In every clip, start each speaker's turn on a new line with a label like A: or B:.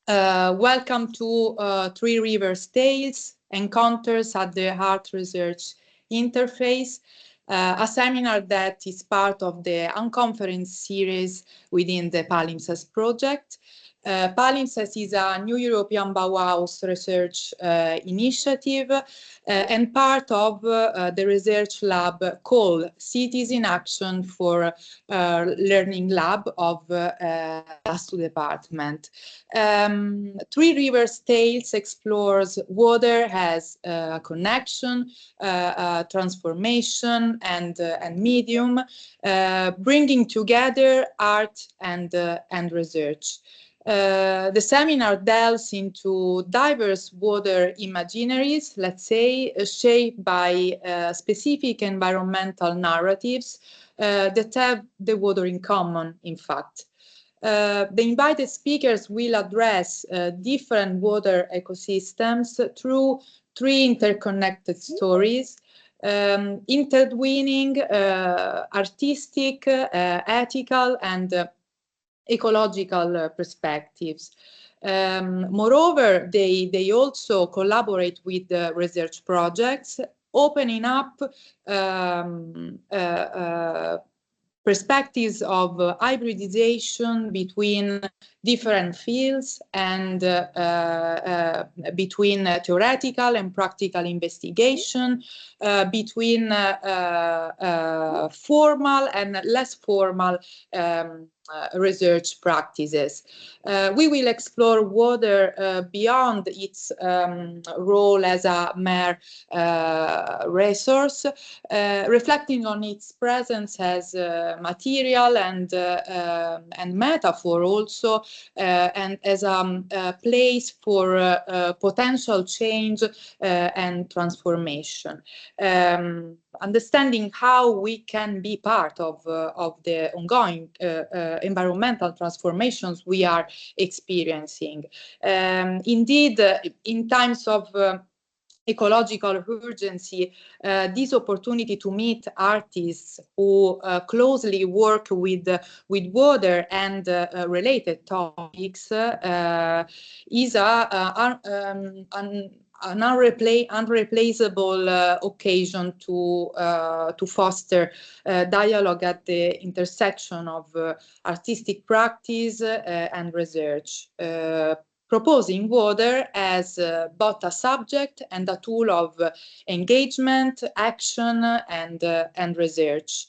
A: Welcome to Three Rivers Tales, Encounters at the Art Research Interface, a seminar that is part of the UNconference series within the PALIMPSEST project. PALIMPSEST is a new European Bauhaus research initiative and part of the research lab called Cities in Action for Learning Lab of ASTU department. Three Rivers Tales explores water as a connection, transformation, and medium, bringing together art and research. The seminar delves into diverse water imaginaries, let's say, shaped by specific environmental narratives that have the water in common, in fact. The invited speakers will address different water ecosystems through three interconnected stories, intertwining artistic, ethical, and ecological perspectives. Moreover, they also collaborate with research projects, opening up perspectives of hybridization between different fields and between theoretical and practical investigation, between formal and less formal research practices. We will explore water beyond its role as a mere resource, reflecting on its presence as material and metaphor also, and as a place for potential change and transformation. Understanding how we can be part of the ongoing environmental transformations we are experiencing. Indeed, in times of ecological urgency, this opportunity to meet artists who closely work with water and related topics is an unreplaceable occasion to foster dialogue at the intersection of artistic practice and research, proposing water as both a subject and a tool of engagement, action, and research.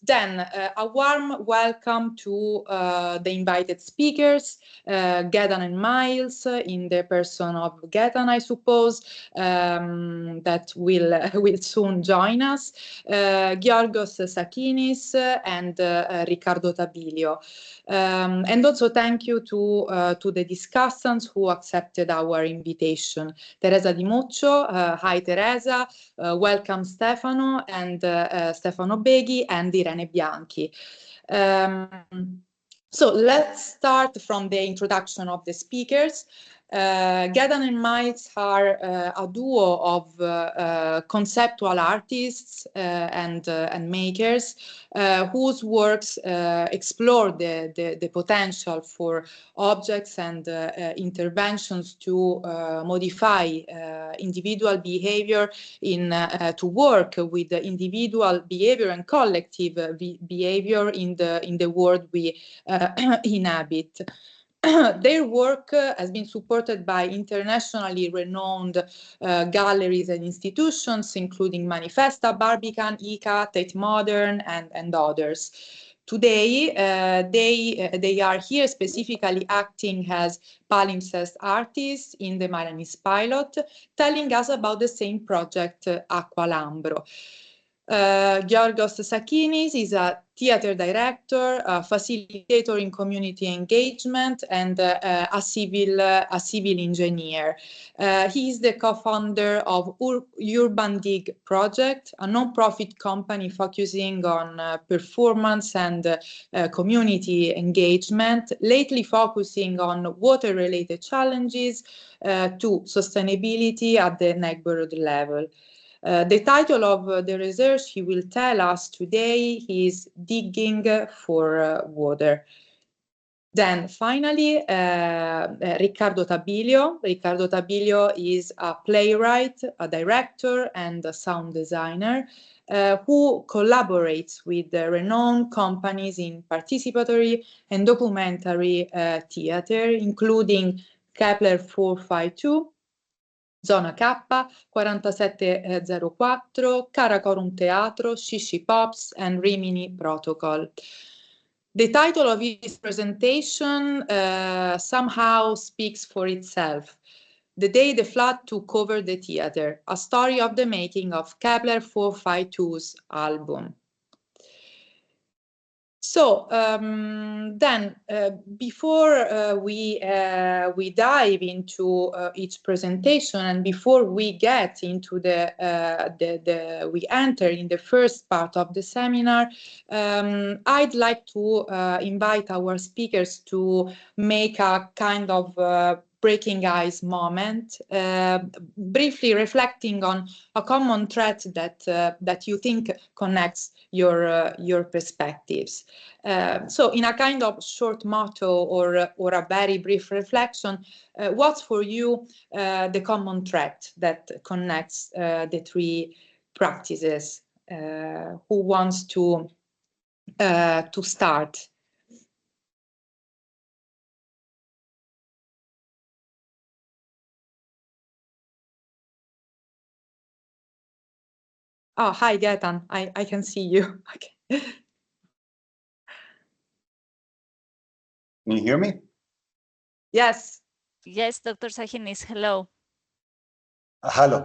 A: Then a warm welcome to the invited speakers, Gaetan and Miles, in the person of Gaetan, I suppose, that will soon join us, Giorgos Sakinis and Riccardo Tabilio. And also thank you to the discussants who accepted our invitation. Teresa Di Muccio, hi Teresa, welcome Stefano and Stefano Beghi and Irene Bianchi. So let's start from the introduction of the speakers. Gaetan and Miles are a duo of conceptual artists and makers whose works explore the potential for objects and interventions to modify individual behavior to work with the individual behavior and collective behavior in the world we inhabit. Their work has been supported by internationally renowned galleries and institutions, including Manifesta, Barbican, ICA, Tate Modern, and others. Today, they are here specifically acting as palimpsest artists in the Milanese pilot, telling us about the same project, Acqua Lambro. Giorgos Sakinis is a theater director, a facilitator in community engagement, and a civil engineer. He is the co-founder of Urban Dig Project, a non-profit company focusing on performance and community engagement, lately focusing on water-related challenges to sustainability at the neighborhood level. The title of the research he will tell us today is Digging for Water. Then finally, Riccardo Tabilio. Riccardo Tabilio is a playwright, a director, and a sound designer who collaborates with renowned companies in participatory and documentary theater, including Kepler 452, Zona K, 4704, Karakorum Teatro, Shishi Pops, and Rimini Protocol. The title of his presentation somehow speaks for itself. The Day the Flood Took Over the Theater, a story of the making of Kepler 452's album. So then, before we dive into each presentation, and before we get into we enter in the first part of the seminar, I'd like to invite our speakers to make a kind of breaking ice moment, briefly reflecting on a common thread that you think connects your perspectives. So in a kind of short motto or a very brief reflection, what's for you the common thread that connects the three practices? Who wants to start? Oh, hi, Gaetan. I can see you. Okay.
B: Can you hear me?
A: Yes.
C: Yes, Dr. Sahinis, hello.
B: Hello.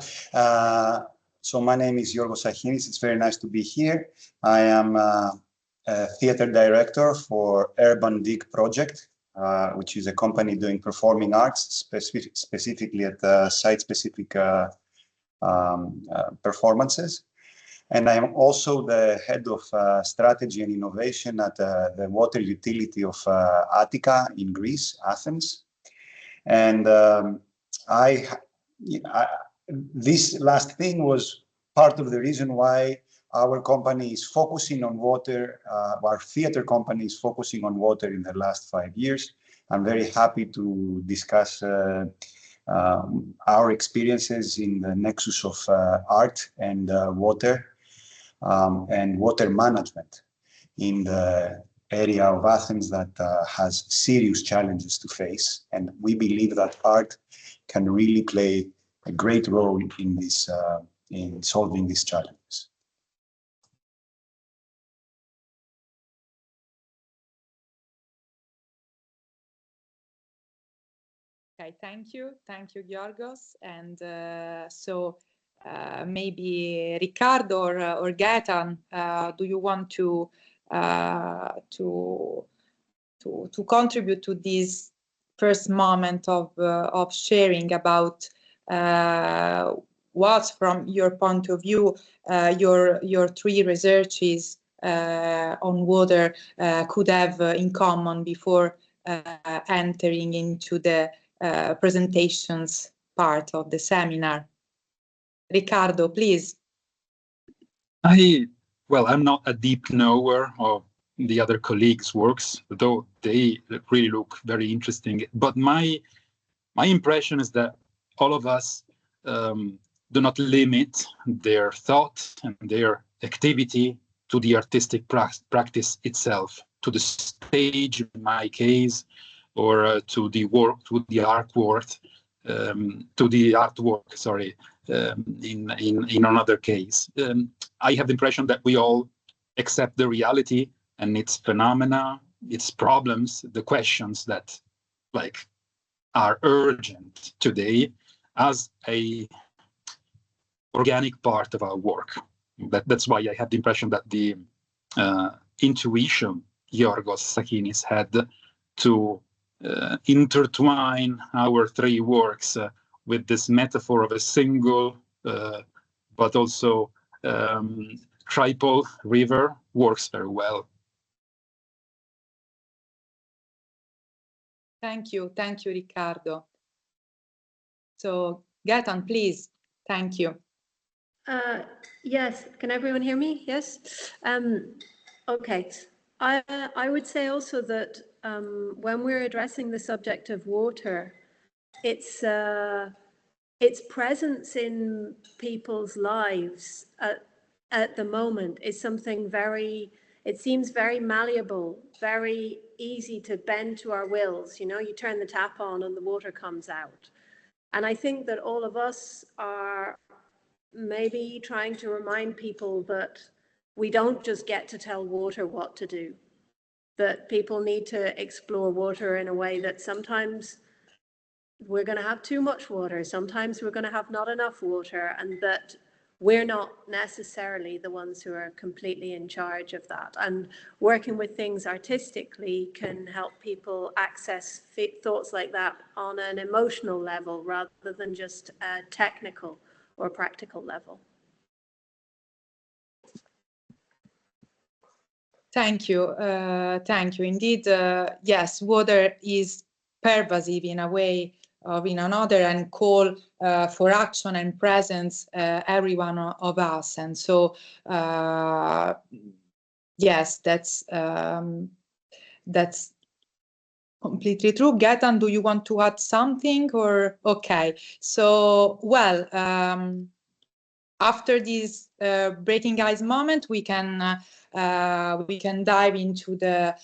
B: So my name is Yorgos Sahinis. It's very nice to be here. I am a theater director for Urban Dig Project, which is a company doing performing arts, specifically at site-specific performances. And I am also the head of strategy and innovation at the water utility of Attica in Greece, Athens. And this last thing was part of the reason why our company is focusing on water, our theater company is focusing on water in the last 5 years. I'm very happy to discuss our experiences in the nexus of art and water and water management in the area of Athens that has serious challenges to face. And we believe that art can really play a great role in this, in solving these challenges.
A: Okay, thank you, Georgos. And so maybe Riccardo or Gaetan, do you want to contribute to this first moment of sharing about what, from your point of view, your three researches on water could have in common before entering into the presentations part of the seminar? Riccardo, please.
D: I'm not a deep knower of the other colleagues' works, though they really look very interesting. But my impression is that all of us do not limit their thought and their activity to the artistic practice itself, to the stage in my case, or to the work, to the artwork, in another case. I have the impression that we all accept the reality and its phenomena, its problems, the questions that are urgent today as a organic part of our work. That's why I have the impression that the intuition Yorgos Sahinis had to intertwine our three works with this metaphor of a single but also triple river works very well.
A: Thank you, Riccardo. So, Gaetan, please. Thank you.
E: Yes, can everyone hear me? Yes. Okay. I would say also that when we're addressing the subject of water, its presence in people's lives at the moment is something it seems very malleable, very easy to bend to our wills. You know, you turn the tap on and the water comes out. And I think that all of us are maybe trying to remind people that we don't just get to tell water what to do, that people need to explore water in a way that sometimes we're going to have too much water, sometimes we're going to have not enough water, and that we're not necessarily the ones who are completely in charge of that. And working with things artistically can help people access thoughts like that on an emotional level rather than just a technical or practical level.
A: Thank you. Thank you. Indeed, yes, water is pervasive in a way or in another and call for action and presence every one of us. And so, yes, that's completely true. Gaetan, do you want to add something or? Okay. So, well, after this breaking ice moment, we can dive into the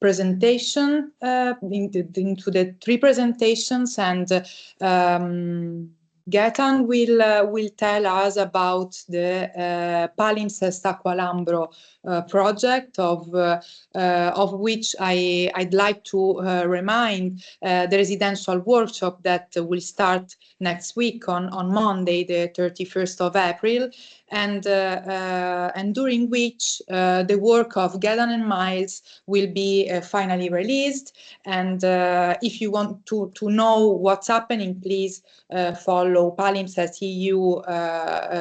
A: presentation, into the three presentations, and Gaetan will tell us about the PALIMPSEST Aqualambro project, of which I'd like to remind the residential workshop that will start next week on Monday, the 31st of April, and during which the work of Gaetan and Miles will be finally released. And if you want to know what's happening, please follow PALIMPSEST EU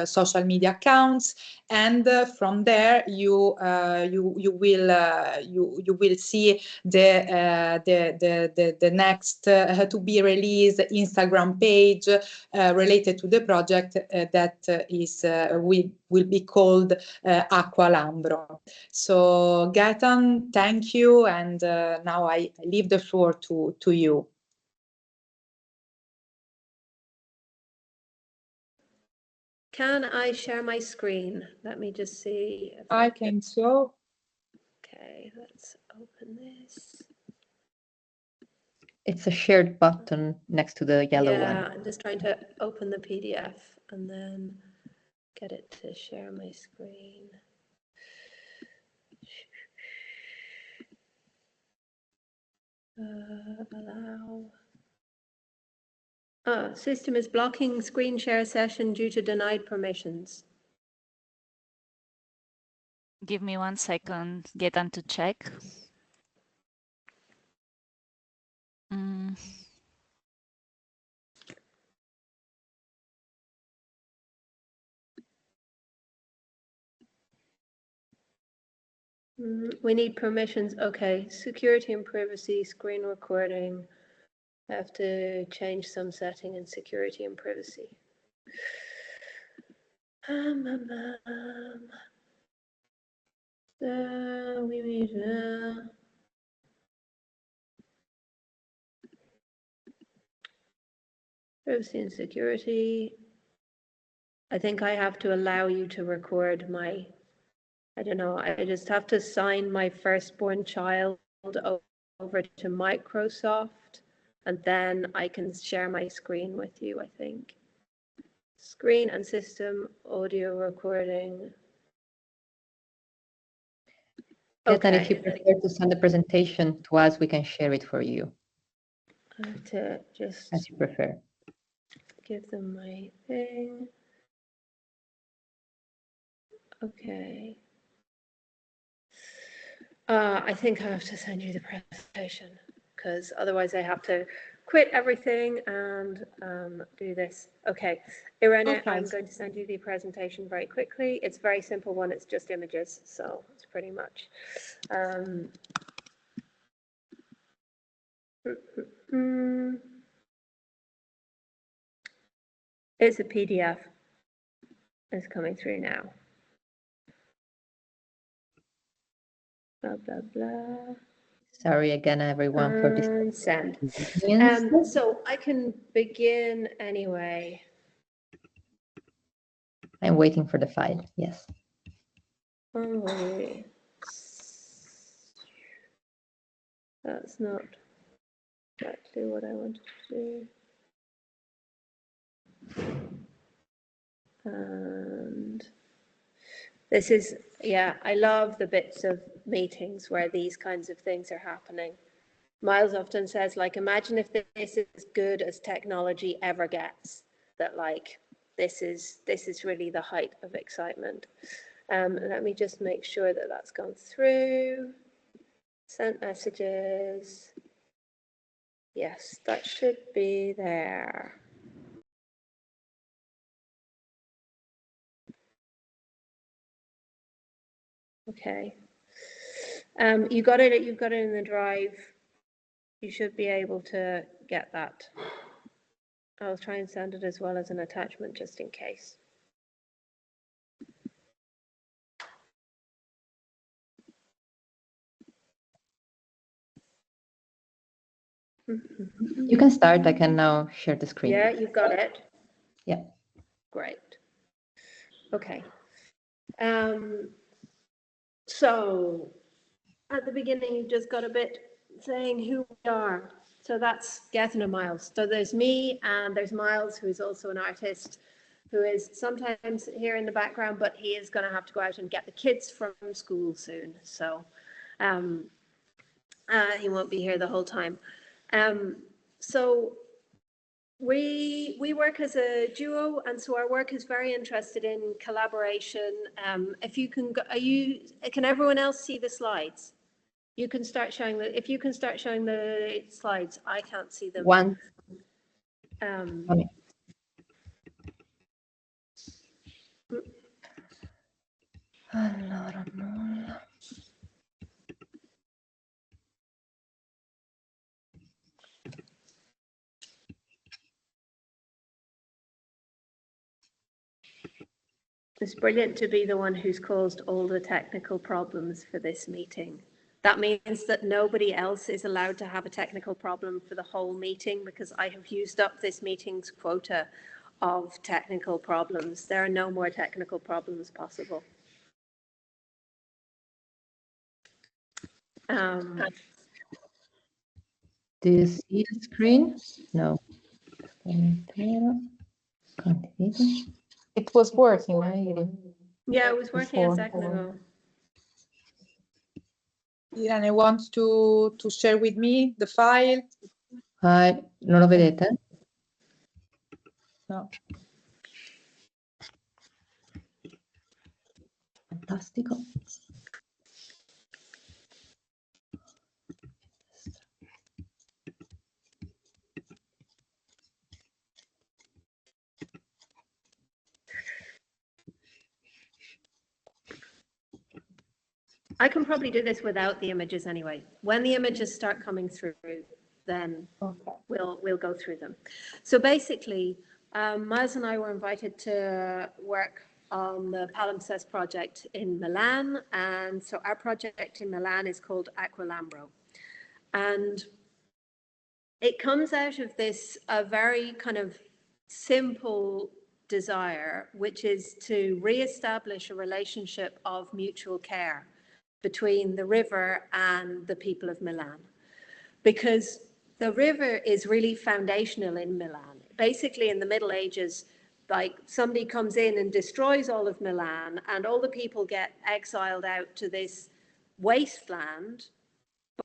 A: social media accounts, and from there you will see the next to be released Instagram page related to the project that will be called Aqualambro. So Gaetan, thank you, and now I leave the floor to you.
E: Can I share my screen? Let me just see. If
A: I think so.
E: Okay, let's open this.
F: It's a shared button next to the yellow one.
E: Yeah, I'm just trying to open the PDF and then get it to share my screen. Allow. Oh, system is blocking screen share session due to denied permissions.
C: Give me 1 second, Gaetan, to check.
E: We need permissions. Okay, security and privacy, screen recording. I have to change some setting in security and privacy. We need privacy and security. I think I have to allow you to record my, I don't know, I just have to sign my firstborn child over to Microsoft, and then I can share my screen with you, I think. Screen and system, audio recording.
F: Okay. If you prefer to send the presentation to us, we can share it for you.
E: I have to just
F: as you prefer.
E: Give them my thing. Okay. I think I have to send you the presentation because otherwise I have to quit everything and do this. Okay, Irene, okay. I'm going to send you the presentation very quickly. It's a very simple one. It's just images, so it's pretty much. It's a PDF. It's coming through now. Blah, blah, blah.
F: Sorry again, everyone, for this.
E: And send.
F: inconvenience.
E: So I can begin anyway.
F: I'm waiting for the file. Yes.
E: Oh, wait. That's not exactly what I wanted to do. And this is, yeah, I love the bits of meetings where these kinds of things are happening. Miles often says, like, imagine if this is as good as technology ever gets, that like, this is really the height of excitement. Let me just make sure that that's gone through. Sent messages. Yes, that should be there. Okay. You've got it in the drive. You should be able to get that. I'll try and send it as well as an attachment just in case.
F: You can start. I can now share the screen.
E: Yeah, you've got it.
F: Yeah.
E: Great. Okay. So at the beginning, you've just got a bit saying who we are. So that's Gethin and Miles. So there's me and there's Miles, who is also an artist, who is sometimes here in the background, but he is going to have to go out and get the kids from school soon. So he won't be here the whole time. So we work as a duo, and so our work is very interested in collaboration. If you can, can everyone else see the slides? You can start showing if you can start showing the slides, I can't see them.
F: One. Allora, no.
E: It's brilliant to be the one who's caused all the technical problems for this meeting. That means that nobody else is allowed to have a technical problem for the whole meeting, because I have used up this meeting's quota of technical problems. There are no more technical problems possible.
F: Do you see the screen? No. It was working, right?
E: Yeah, it was working a second ago.
A: Irene wants to share with me the file.
F: Non lo vedete?
A: No.
F: Fantastico.
E: I can probably do this without the images anyway. When the images start coming through, then we'll go through them. So basically, Miles and I were invited to work on the PALIMPSEST project in Milan. And so our project in Milan is called Aquilambro. And it comes out of this, a very kind of simple desire, which is to reestablish a relationship of mutual care between the river and the people of Milan. Because the river is really foundational in Milan. Basically, in the Middle Ages, like somebody comes in and destroys all of Milan, and all the people get exiled out to this wasteland,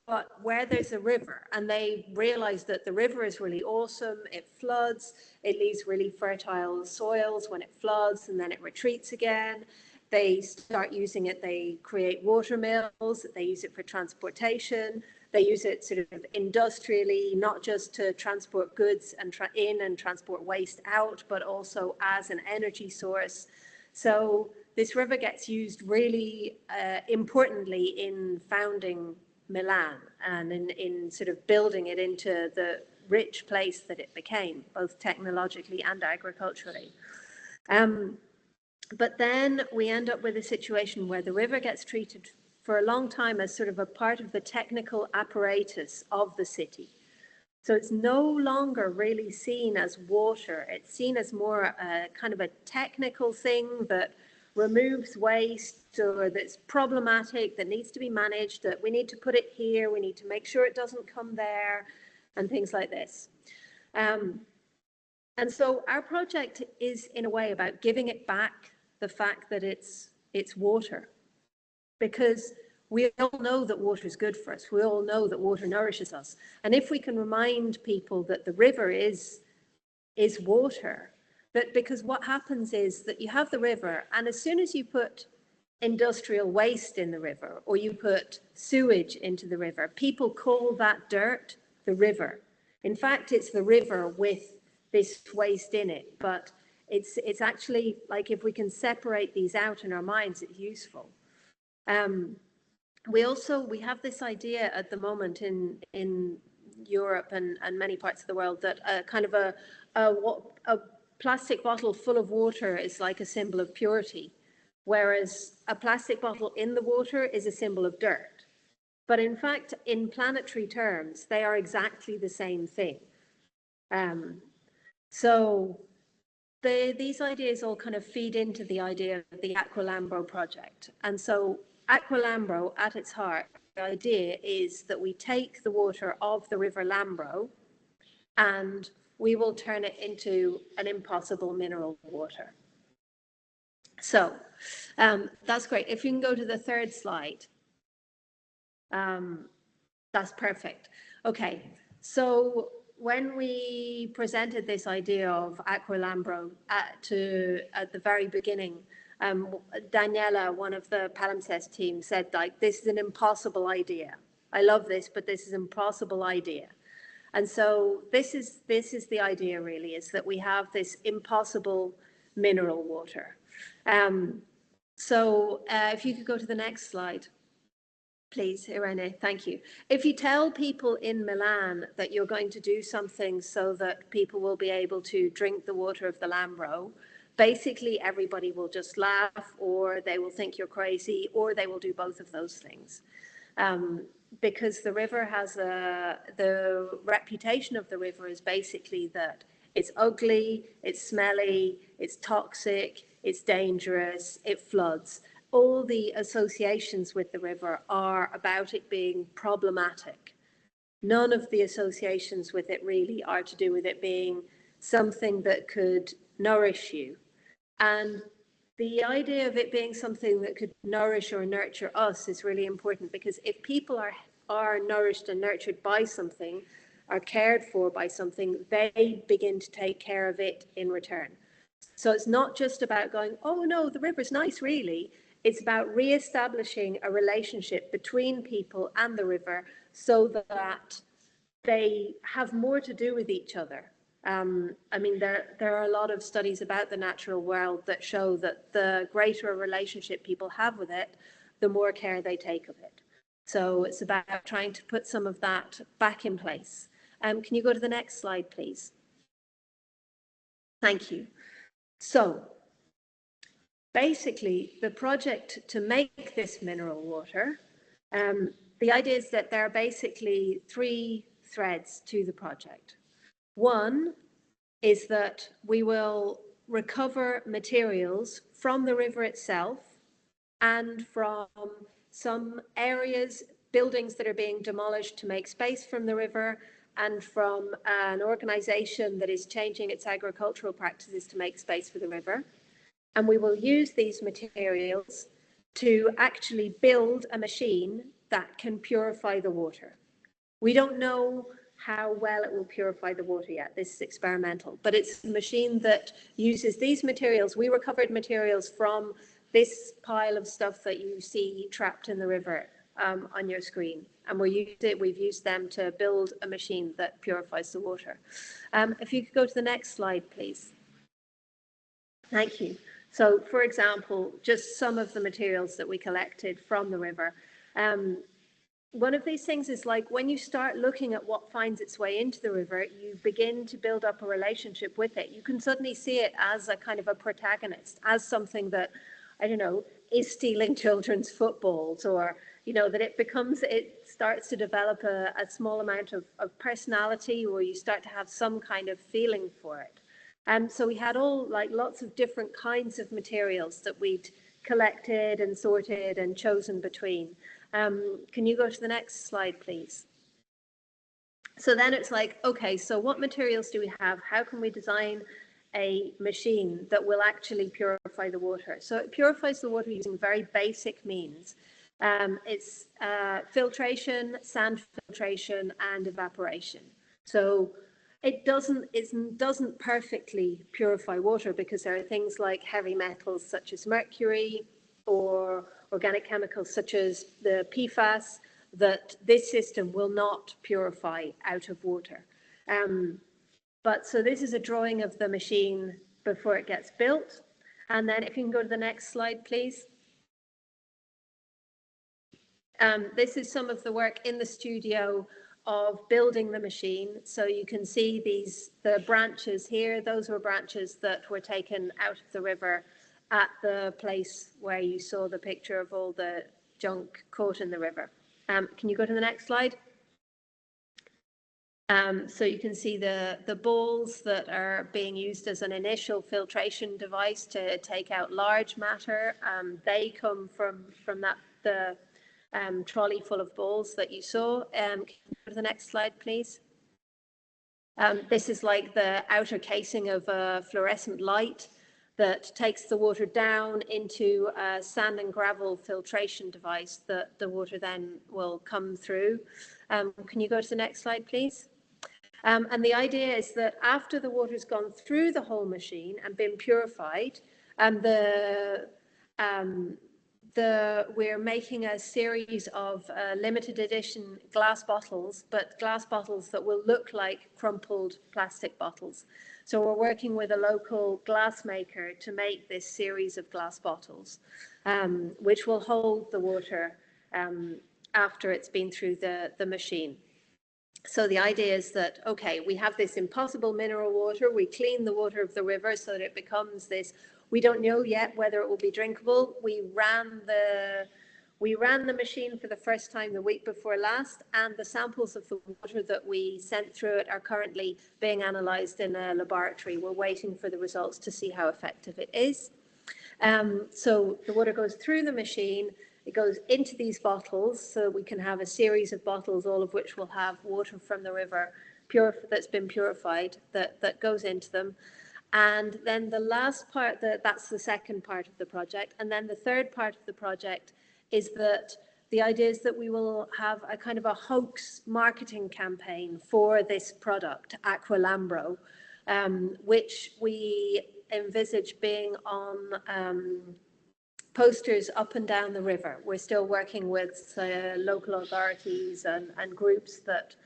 E: but where there's a river, and they realize that the river is really awesome. It floods, it leaves really fertile soils when it floods, and then it retreats again. They start using it, they create water mills, they use it for transportation, they use it sort of industrially, not just to transport goods and in and transport waste out, but also as an energy source. So this river gets used really importantly in founding Milan and in sort of building it into the rich place that it became, both technologically and agriculturally. But then we end up with a situation where the river gets treated for a long time as sort of a part of the technical apparatus of the city. So it's no longer really seen as water. It's seen as more a kind of a technical thing that removes waste or that's problematic, that needs to be managed, that we need to put it here, we need to make sure it doesn't come there, and things like this. And so our project is in a way about giving it back the fact that it's water, because we all know that water is good for us. We all know that water nourishes us. And if we can remind people that the river is water, that because what happens is that you have the river, and as soon as you put industrial waste in the river or you put sewage into the river, people call that dirt the river. In fact, it's the river with this waste in it, but it's actually like if we can separate these out in our minds, it's useful. We have this idea at the moment in Europe and many parts of the world that kind of a plastic bottle full of water is like a symbol of purity, whereas a plastic bottle in the water is a symbol of dirt. But in fact, in planetary terms, they are exactly the same thing. So these ideas all kind of feed into the idea of the Aquilambro project. And so Aquilambro, at its heart, the idea is that we take the water of the River Lambro and we will turn it into an impossible mineral water. So that's great. If you can go to the third slide. That's perfect. Okay, so when we presented this idea of Aquilambro at the very beginning, Daniela, one of the PALIMPSEST team, said, like, this is an impossible idea. I love this, but this is an impossible idea. And so this is the idea, really, is that we have this impossible mineral water. If you could go to the next slide. Please, Irene, thank you. If you tell people in Milan that you're going to do something so that people will be able to drink the water of the Lambro, basically everybody will just laugh, or they will think you're crazy, or they will do both of those things. Because the river has the reputation of the river is basically that it's ugly, it's smelly, it's toxic, it's dangerous, it floods. All the associations with the river are about it being problematic. None of the associations with it really are to do with it being something that could nourish you. And the idea of it being something that could nourish or nurture us is really important, because if people are nourished and nurtured by something, are cared for by something, they begin to take care of it in return. So it's not just about going, oh no, the river's nice, really. It's about re-establishing a relationship between people and the river so that they have more to do with each other. I mean, there are a lot of studies about the natural world that show that the greater a relationship people have with it, the more care they take of it. So it's about trying to put some of that back in place. Can you go to the next slide, please? Thank you. So basically, the project to make this mineral water, the idea is that there are basically three threads to the project. One is that we will recover materials from the river itself and from some areas, buildings that are being demolished to make space from the river, and from an organization that is changing its agricultural practices to make space for the river. And we will use these materials to actually build a machine that can purify the water. We don't know how well it will purify the water yet. This is experimental, but it's a machine that uses these materials. We recovered materials from this pile of stuff that you see trapped in the river on your screen, and we've used them to build a machine that purifies the water. If you could go to the next slide, please. Thank you. So, for example, just some of the materials that we collected from the river. One of these things is like when you start looking at what finds its way into the river, you begin to build up a relationship with it. You can suddenly see it as a kind of a protagonist, as something that, I don't know, is stealing children's footballs, or that it starts to develop a small amount of personality, or you start to have some kind of feeling for it. So we had lots of different kinds of materials that we'd collected and sorted and chosen between. Can you go to the next slide, please? So then it's like, okay, so what materials do we have? How can we design a machine that will actually purify the water? So it purifies the water using very basic means. It's filtration, sand filtration, and evaporation. So it doesn't perfectly purify water, because there are things like heavy metals such as mercury, or organic chemicals such as the PFAS, that this system will not purify out of water. But so this is a drawing of the machine before it gets built. And then if you can go to the next slide, please. This is some of the work in the studio of building the machine. So you can see the branches here. Those were branches that were taken out of the river at the place where you saw the picture of all the junk caught in the river. Can you go to the next slide? So you can see the balls that are being used as an initial filtration device to take out large matter. They come from the trolley full of balls that you saw. Can you go to the next slide, please? This is like the outer casing of a fluorescent light that takes the water down into a sand and gravel filtration device that the water then will come through. Can you go to the next slide, please? And the idea is that after the water's gone through the whole machine and been purified, we're making a series of limited edition glass bottles, but glass bottles that will look like crumpled plastic bottles. So we're working with a local glass maker to make this series of glass bottles, which will hold the water after it's been through the machine. So the idea is that, okay, we have this impossible mineral water, we clean the water of the river so that it becomes this. We don't know yet whether it will be drinkable. We ran the machine for the first time the week before last, and the samples of the water that we sent through it are currently being analysed in a laboratory. We're waiting for the results to see how effective it is. So the water goes through the machine, it goes into these bottles, so we can have a series of bottles, all of which will have water from the river that's been purified, that goes into them. And then the last part, that's the second part of the project. And then the third part of the project is that the idea is that we will have a kind of a hoax marketing campaign for this product, Aqualambro, which we envisage being on posters up and down the river. We're still working with local authorities and groups that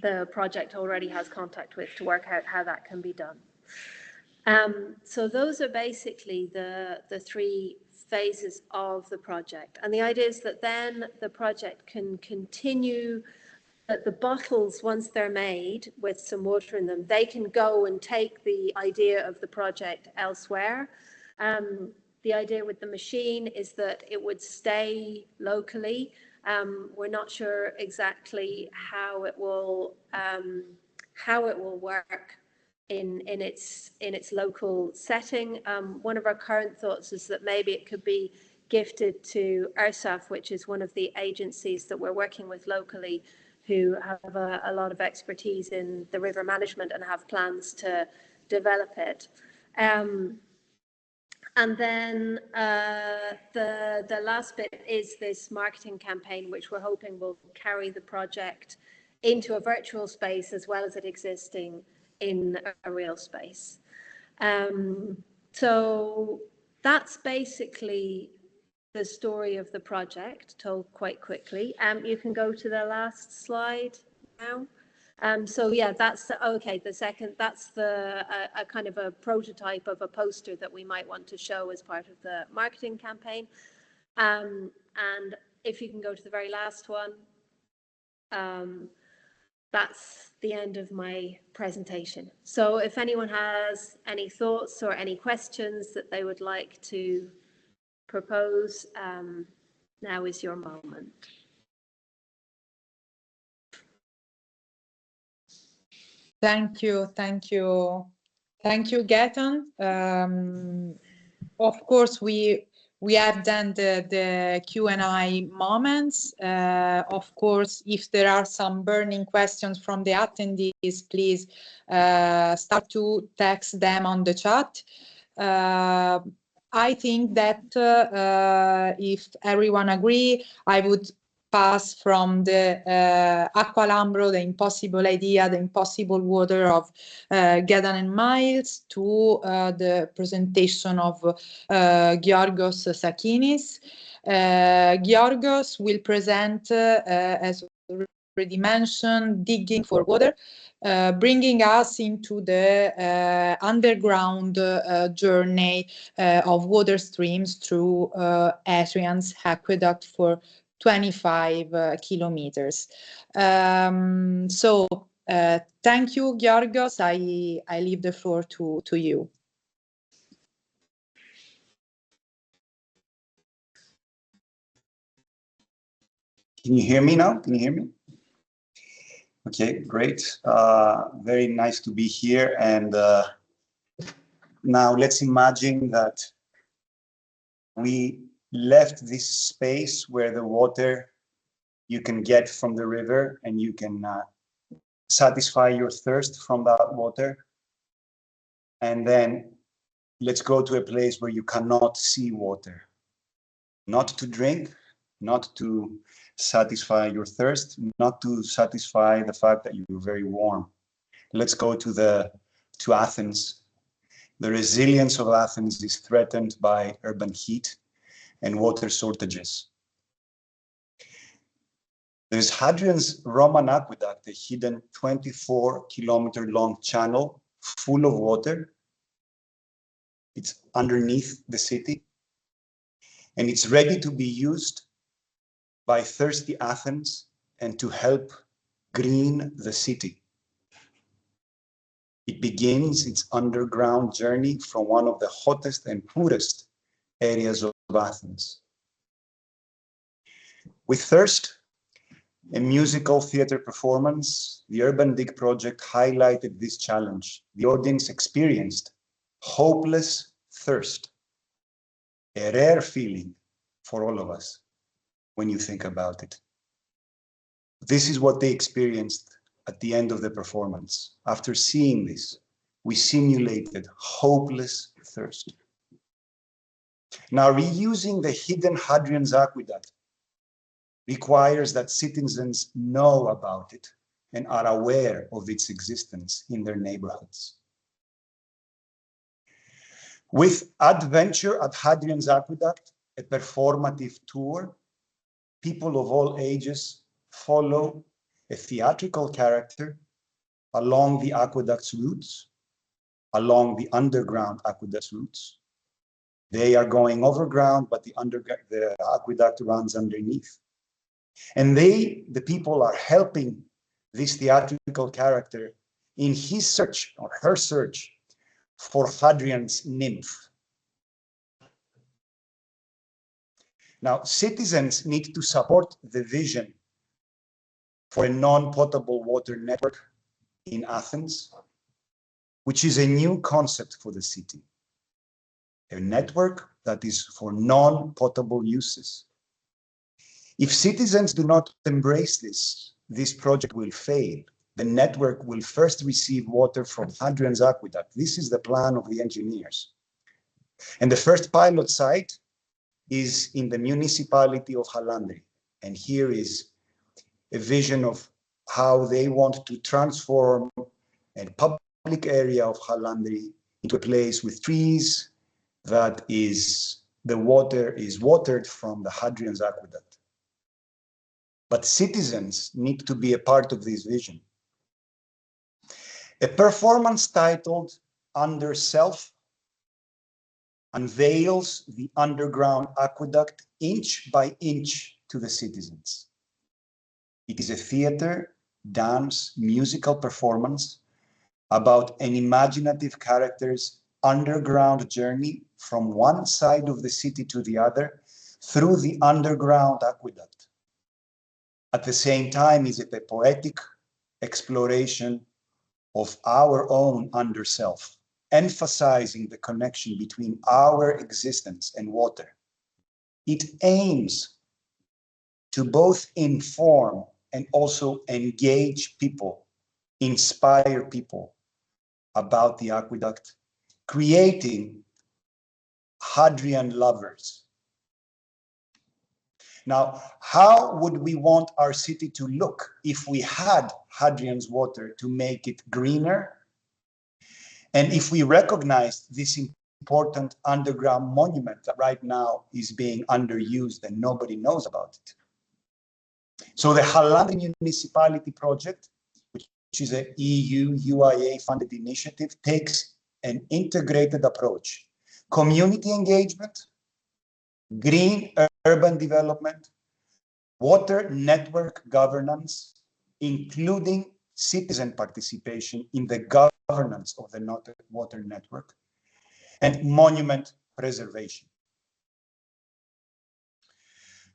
E: the project already has contact with to work out how that can be done. So those are basically the three phases of the project. And the idea is that then the project can continue, that the bottles, once they're made with some water in them, they can go and take the idea of the project elsewhere. The idea with the machine is that it would stay locally. We're not sure exactly how it will work in its local setting. One of our current thoughts is that maybe it could be gifted to URSAF, which is one of the agencies that we're working with locally, who have a lot of expertise in the river management and have plans to develop it. And then the last bit is this marketing campaign, which we're hoping will carry the project into a virtual space as well as it existing in a real space. So that's basically the story of the project, told quite quickly. You can go to the last slide now. So yeah, that's the second, that's a kind of a prototype of a poster that we might want to show as part of the marketing campaign. And if you can go to the very last one, that's the end of my presentation. So if anyone has any thoughts or any questions that they would like to propose, Now is your moment.
A: Thank you, thank you. Thank you, Gaetan. Of course, we have then the Q&A moments. Of course, if there are some burning questions from the attendees, please start to text them on the chat. I think that if everyone agree, I would pass from the Aqualambro, the impossible idea, the impossible water of Gaetan and Miles, to the presentation of Georgios Sakinis. Georgios will present, as already mentioned, digging for water, bringing us into the underground journey of water streams through Adrian's aqueduct for 25 kilometers. So thank you, Georgios. I leave the floor to you.
B: Can you hear me now? Can you hear me? Okay, great. Very nice to be here. And now let's imagine that we left this space where the water you can get from the river and you can satisfy your thirst from that water. And then let's go to a place where you cannot see water, not to drink, not to satisfy your thirst, not to satisfy the fact that you're very warm. Let's go to Athens. The resilience of Athens is threatened by urban heat and water shortages. There's Hadrian's Roman aqueduct, a hidden 24-kilometer long channel full of water. It's underneath the city, and it's ready to be used by thirsty Athens and to help green the city. It begins its underground journey from one of the hottest and poorest areas of Athens. With thirst, a musical theater performance, the Urban Dig project highlighted this challenge. The audience experienced hopeless thirst, a rare feeling for all of us when you think about it. This is what they experienced at the end of the performance. After seeing this, we simulated hopeless thirst. Now, reusing the hidden Hadrian's aqueduct requires that citizens know about it and are aware of its existence in their neighborhoods. With Adventure at Hadrian's Aqueduct, a performative tour, people of all ages follow a theatrical character along the aqueduct's routes, along the underground aqueduct's routes. They are going overground, but the aqueduct runs underneath. And the people are helping this theatrical character in his search or her search for Hadrian's nymph. Now, citizens need to support the vision for a non-potable water network in Athens, which is a new concept for the city. A network that is for non-potable uses. If citizens do not embrace this project will fail. The network will first receive water from Hadrian's aqueduct. This is the plan of the engineers. And the first pilot site is in the municipality of Halandri. And here is a vision of how they want to transform a public area of Halandri into a place with trees that the water is watered from the Hadrian's aqueduct. But citizens need to be a part of this vision. A performance titled Under Self unveils the underground aqueduct inch by inch to the citizens. It is a theater, dance, musical performance about an imaginative character's underground journey from one side of the city to the other through the underground aqueduct. At the same time, is it a poetic exploration of our own underself, emphasizing the connection between our existence and water. It aims to both inform and also engage people, inspire people about the aqueduct, creating Hadrian lovers. Now, how would we want our city to look if we had Hadrian's water to make it greener? And if we recognize this important underground monument that right now is being underused and nobody knows about it. So the Halandri Municipality Project, which is a EU UIA funded initiative, takes an integrated approach. Community engagement, green urban development, water network governance, including citizen participation in the governance of the water network, and monument preservation.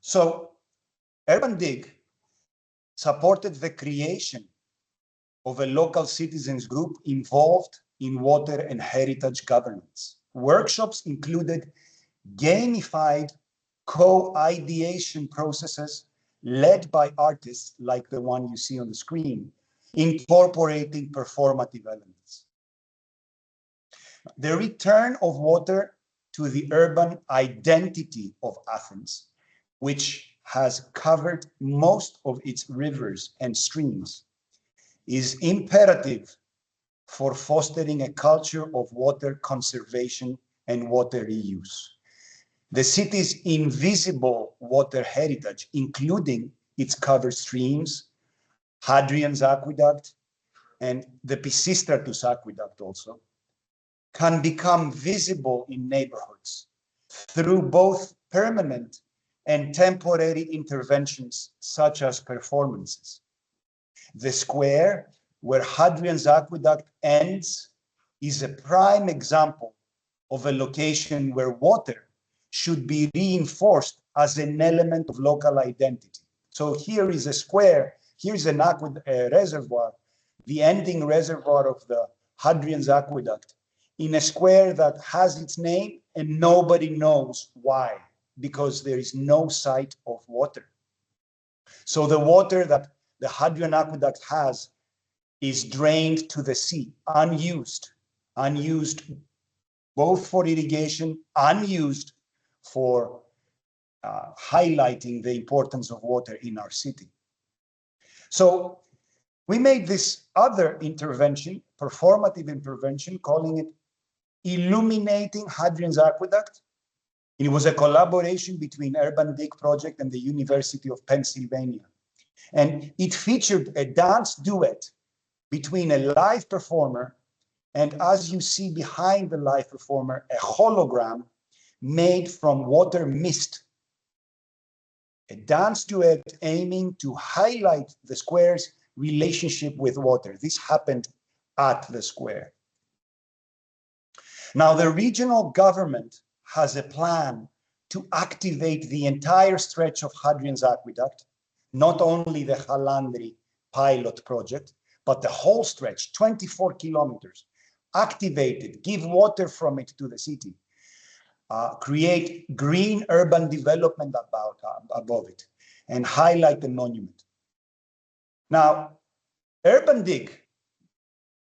B: So Urban Dig supported the creation of a local citizens group involved in water and heritage governance. Workshops included gamified co-ideation processes led by artists like the one you see on the screen, incorporating performative elements. The return of water to the urban identity of Athens, which has covered most of its rivers and streams, is imperative for fostering a culture of water conservation and water reuse. The city's invisible water heritage, including its covered streams, Hadrian's aqueduct, and the Pisistratus aqueduct also, can become visible in neighborhoods through both permanent and temporary interventions such as performances. The square where Hadrian's aqueduct ends is a prime example of a location where water should be reinforced as an element of local identity. So here is a square, here's an reservoir, the ending reservoir of the Hadrian's aqueduct, in a square that has its name and nobody knows why, because there is no sight of water. So the water that the Hadrian aqueduct has is drained to the sea, unused both for irrigation, unused for highlighting the importance of water in our city. So we made this other intervention, performative intervention, calling it Illuminating Hadrian's Aqueduct. It was a collaboration between Urban Dig Project and the University of Pennsylvania. And it featured a dance duet between a live performer and, as you see behind the live performer, a hologram made from water mist. A dance duet aiming to highlight the square's relationship with water. This happened at the square. Now, the regional government has a plan to activate the entire stretch of Hadrian's Aqueduct, not only the Halandri pilot project, but the whole stretch, 24 kilometers, activated, give water from it to the city, create green urban development above it, and highlight the monument. Now, Urban Dig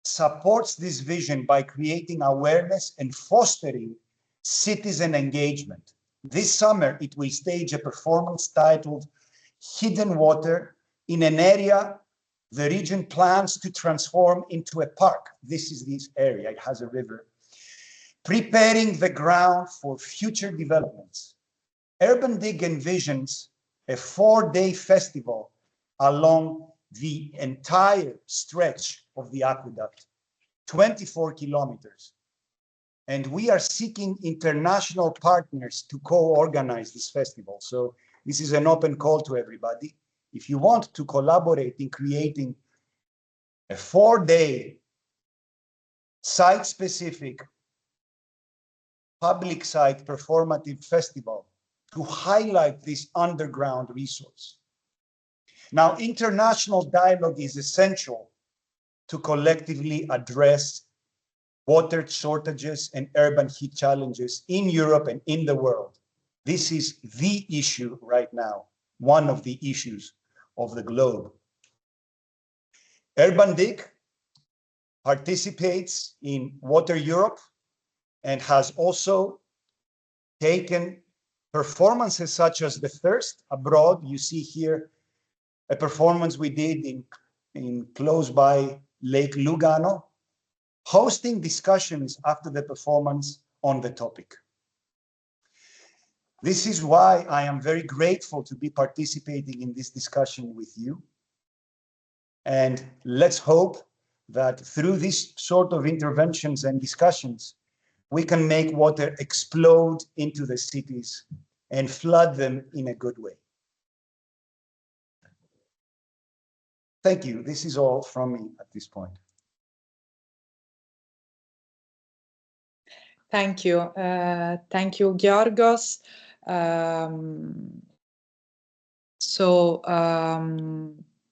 B: supports this vision by creating awareness and fostering citizen engagement. This summer, it will stage a performance titled Hidden Water in an area the region plans to transform into a park. This is this area, it has a river, preparing the ground for future developments. Urban Dig envisions a 4-day festival along the entire stretch of the aqueduct, 24 kilometers. And we are seeking international partners to co-organize this festival. So this is an open call to everybody. If you want to collaborate in creating a 4-day site-specific public site performative festival to highlight this underground resource. Now, international dialogue is essential to collectively address water shortages and urban heat challenges in Europe and in the world. This is the issue right now, one of the issues of the globe. Urban Dig participates in Water Europe and has also taken performances such as The Thirst abroad. You see here a performance we did in close by Lake Lugano, hosting discussions after the performance on the topic. This is why I am very grateful to be participating in this discussion with you. And let's hope that through this sort of interventions and discussions, we can make water explode into the cities and flood them in a good way. Thank you. This is all from me at this point.
A: Thank you. Thank you, Georgos.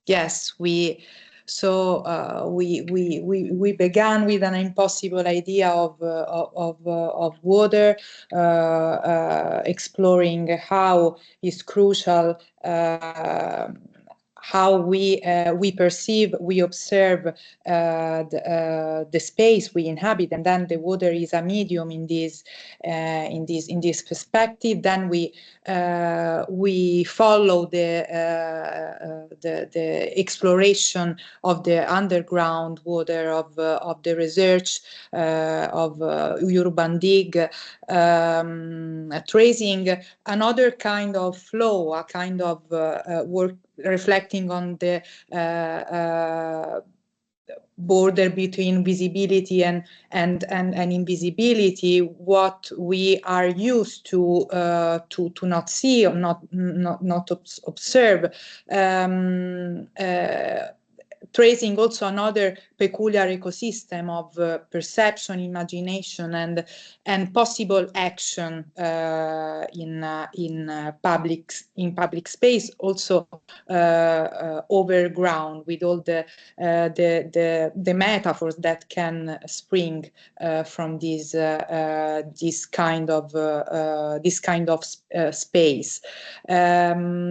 A: Yes, we began with an impossible idea of water, exploring how is crucial, how we perceive, we observe the space we inhabit, and then the water is a medium in this perspective. Then we follow the exploration of the underground water of the research of Urban Dig, tracing another kind of flow, a kind of work reflecting on the border between visibility and invisibility, what we are used to not see or not observe. Tracing also another peculiar ecosystem of perception, imagination, and possible action in public space, also overground, with all the metaphors that can spring from this kind of space. Now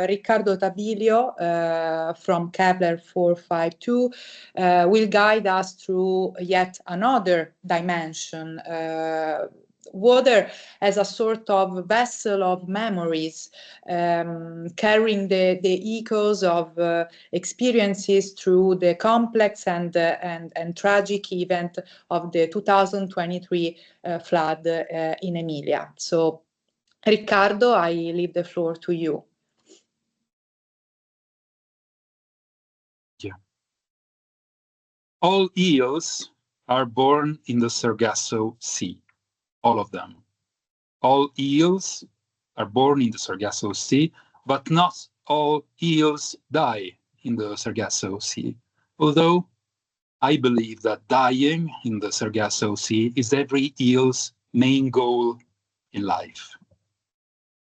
A: Riccardo Tabilio from Kepler 452 will guide us through yet another dimension. Water as a sort of vessel of memories, carrying the echoes of experiences through the complex and tragic event of the 2023 flood in Emilia. So, Riccardo, I leave the floor to you.
D: Yeah. All eels are born in the Sargasso Sea. All of them. All eels are born in the Sargasso Sea, but not all eels die in the Sargasso Sea. Although I believe that dying in the Sargasso Sea is every eel's main goal in life.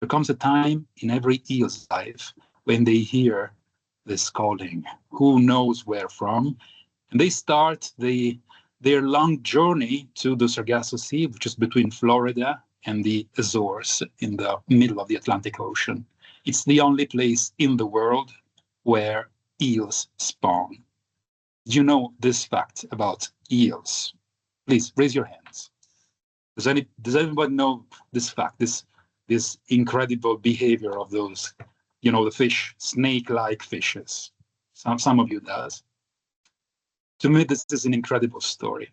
D: There comes a time in every eel's life when they hear this calling, who knows where from, and they start their long journey to the Sargasso Sea, which is between Florida and the Azores in the middle of the Atlantic Ocean. It's the only place in the world where eels spawn. Do you know this fact about eels? Please raise your hands. Does anybody know this fact, this incredible behavior of those, the fish, snake-like fishes? Some of you does. To me, this is an incredible story.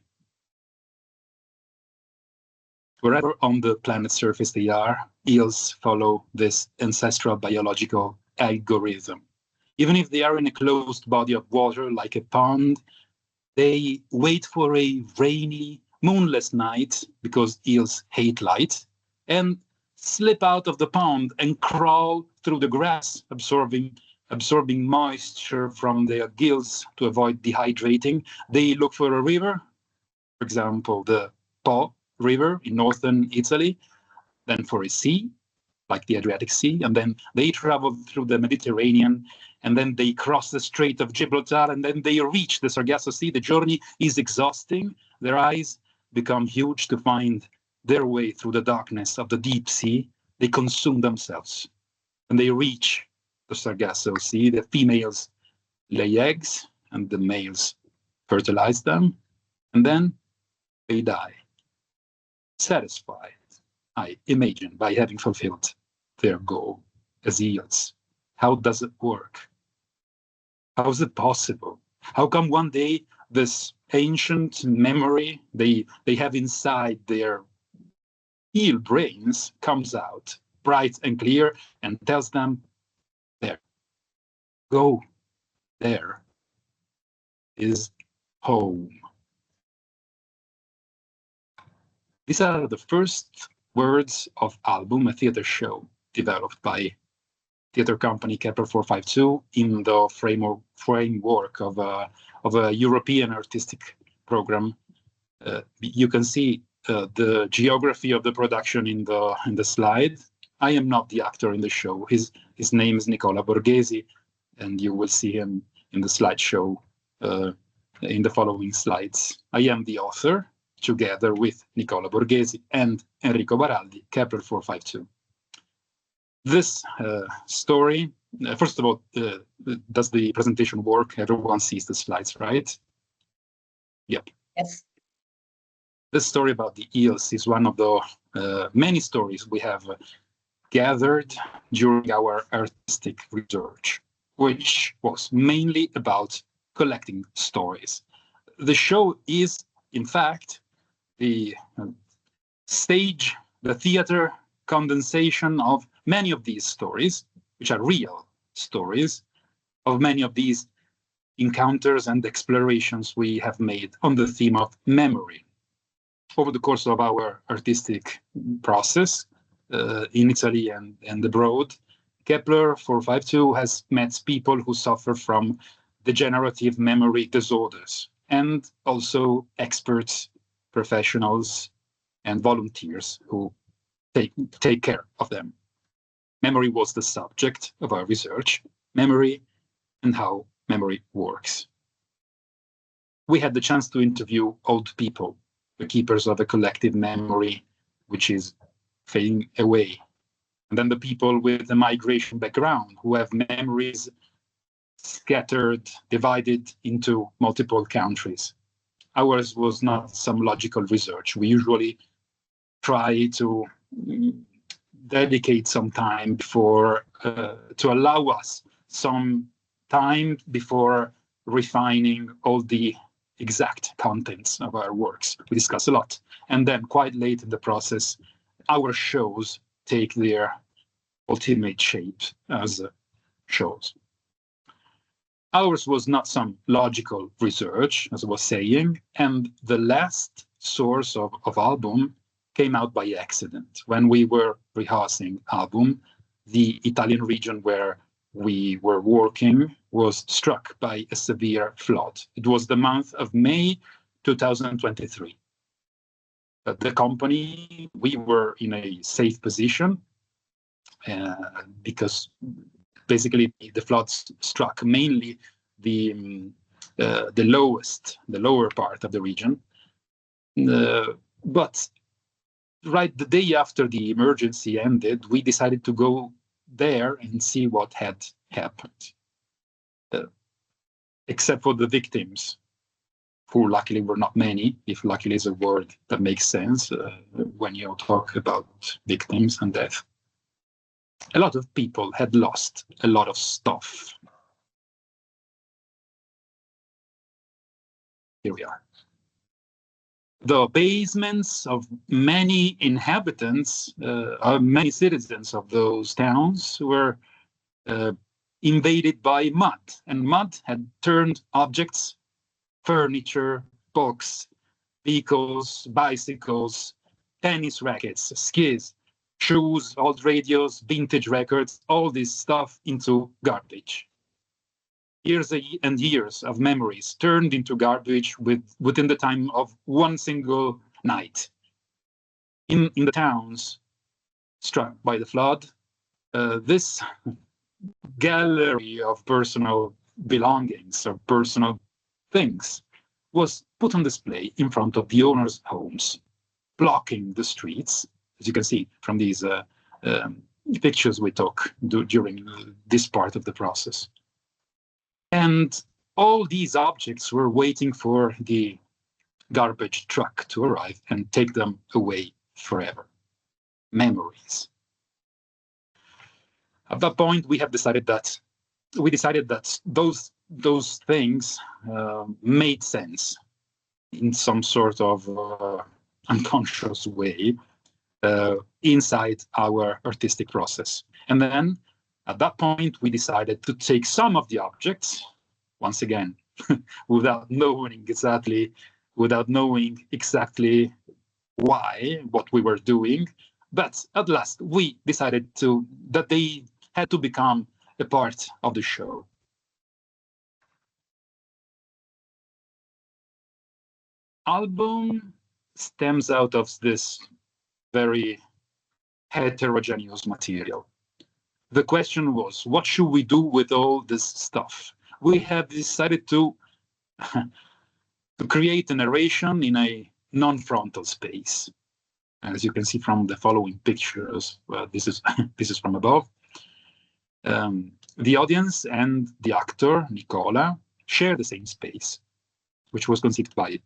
D: Wherever on the planet's surface they are, eels follow this ancestral biological algorithm. Even if they are in a closed body of water like a pond, they wait for a rainy, moonless night, because eels hate light, and slip out of the pond and crawl through the grass, absorbing moisture from their gills to avoid dehydrating. They look for a river, for example, the Po River in northern Italy, then for a sea, like the Adriatic Sea, and then they travel through the Mediterranean, and then they cross the Strait of Gibraltar, and then they reach the Sargasso Sea. The journey is exhausting. Their eyes become huge to find their way through the darkness of the deep sea. They consume themselves. When they reach the Sargasso Sea, the females lay eggs, and the males fertilize them, and then they die, satisfied, I imagine, by having fulfilled their goal as eels. How does it work? How is it possible? How come one day this ancient memory they have inside their eel brains comes out bright and clear and tells them, there, go, there is home. These are the first words of Album, a theater show developed by theater company Kepler 452 in the framework of a European artistic program. You can see the geography of the production in the slide. I am not the actor in the show. His name is Nicola Borghesi, and you will see him in the slideshow in the following slides. I am the author, together with Nicola Borghesi and Enrico Baraldi, Kepler 452. This story, first of all, does the presentation work? Everyone sees the slides, right? Yep.
F: Yes.
D: This story about the eels is one of the many stories we have gathered during our artistic research, which was mainly about collecting stories. The show is, in fact, the stage, the theater condensation of many of these stories, which are real stories, of many of these encounters and explorations we have made on the theme of memory. Over the course of our artistic process in Italy and abroad, Kepler 452 has met people who suffer from degenerative memory disorders, and also experts, professionals, and volunteers who take care of them. Memory was the subject of our research, memory and how memory works. We had the chance to interview old people, the keepers of a collective memory which is fading away. And then the people with the migration background who have memories scattered, divided into multiple countries. Ours was not some logical research. We usually try to dedicate some time before, to allow us some time before refining all the exact contents of our works. We discuss a lot. And then quite late in the process, our shows take their ultimate shape as shows. Ours was not some logical research, as I was saying, and the last source of Album came out by accident. When we were rehearsing Album, the Italian region where we were working was struck by a severe flood. It was the month of May 2023. The company, we were in a safe position because basically the floods struck mainly the lower part of the region. But right the day after the emergency ended, we decided to go there and see what had happened. Except for the victims, who luckily were not many, if luckily is a word that makes sense when you talk about victims and death. A lot of people had lost a lot of stuff. Here we are. The basements of many inhabitants, many citizens of those towns were invaded by mud, and mud had turned objects, furniture, books, vehicles, bicycles, tennis rackets, skis, shoes, old radios, vintage records, all this stuff into garbage. Years and years of memories turned into garbage within the time of one single night. In the towns, struck by the flood, this gallery of personal belongings or personal things was put on display in front of the owners' homes, blocking the streets, as you can see from these pictures we took during this part of the process. And all these objects were waiting for the garbage truck to arrive and take them away forever. Memories. At that point, we decided that those things made sense in some sort of unconscious way inside our artistic process. And then at that point, we decided to take some of the objects, once again, without knowing exactly why, what we were doing. But at last, we decided that they had to become a part of the show. Album stems out of this very heterogeneous material. The question was, what should we do with all this stuff? We have decided to create a narration in a non-frontal space. As you can see from the following pictures, this is from above. The audience and the actor, Nicola, share the same space, which was conceived by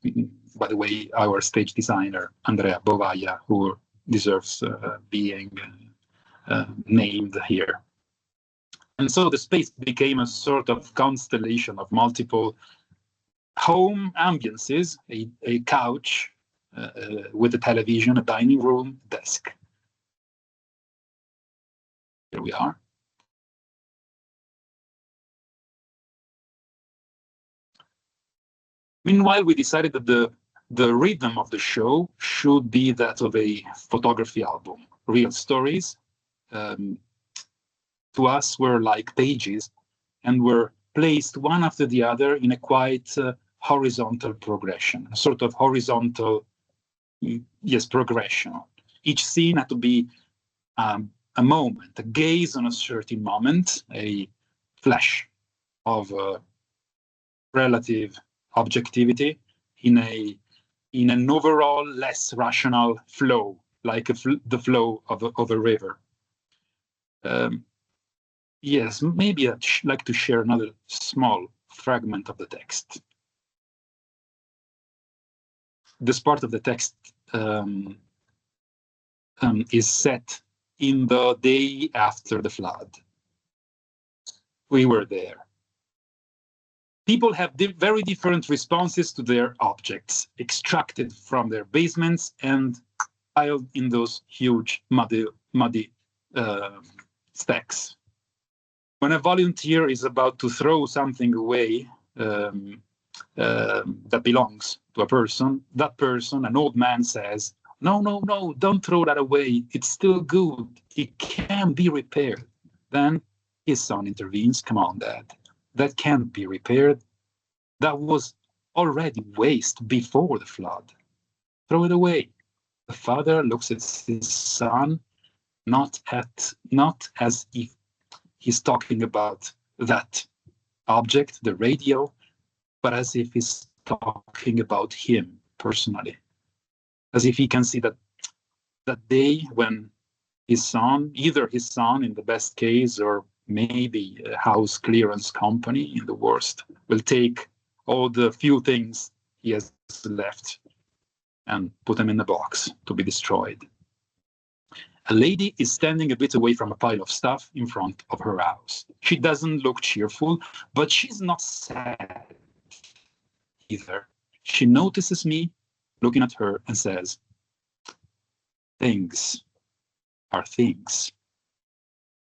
D: the way, our stage designer, Andrea Bovaglia, who deserves being named here. And so the space became a sort of constellation of multiple home ambiances, a couch with a television, a dining room, desk. Here we are. Meanwhile, we decided that the rhythm of the show should be that of a photography album. Real stories, to us, were like pages and were placed one after the other in a quite horizontal progression, a sort of horizontal, progression. Each scene had to be a moment, a gaze on a certain moment, a flash of relative objectivity in an overall less rational flow, like the flow of a river. Yes, maybe I'd like to share another small fragment of the text. This part of the text is set in the day after the flood. We were there. People have very different responses to their objects, extracted from their basements and piled in those huge muddy stacks. When a volunteer is about to throw something away that belongs to a person, that person, an old man, says, no, don't throw that away. It's still good. It can be repaired. Then his son intervenes. Come on, Dad. That can't be repaired. That was already waste before the flood. Throw it away. The father looks at his son, not as if he's talking about that object, the radio, but as if he's talking about him personally. As if he can see that day when his son, either his son in the best case, or maybe a house clearance company in the worst, will take all the few things he has left and put them in a box to be destroyed. A lady is standing a bit away from a pile of stuff in front of her house. She doesn't look cheerful, but she's not sad either. She notices me looking at her and says, "Things are things."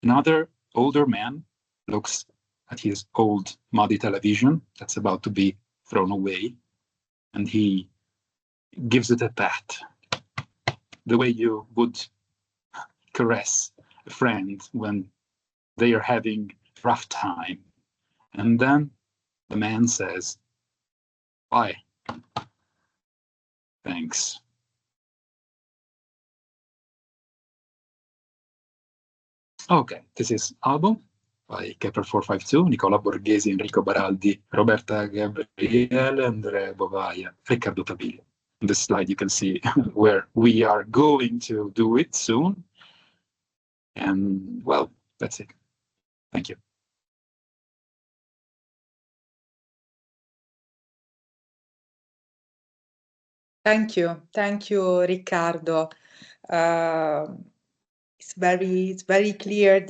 D: Another older man looks at his old muddy television that's about to be thrown away, and he gives it a pat, the way you would caress a friend when they are having a rough time. And then the man says, "Bye. Thanks." Okay, this is album by Kepler 452, Nicola Borghesi, Enrico Baraldi, Roberta Gabriele, Andrea Bovaia, Riccardo Tabili. On this slide, you can see where we are going to do it soon. And well, that's it. Thank you.
A: Thank you, Riccardo. It's very clear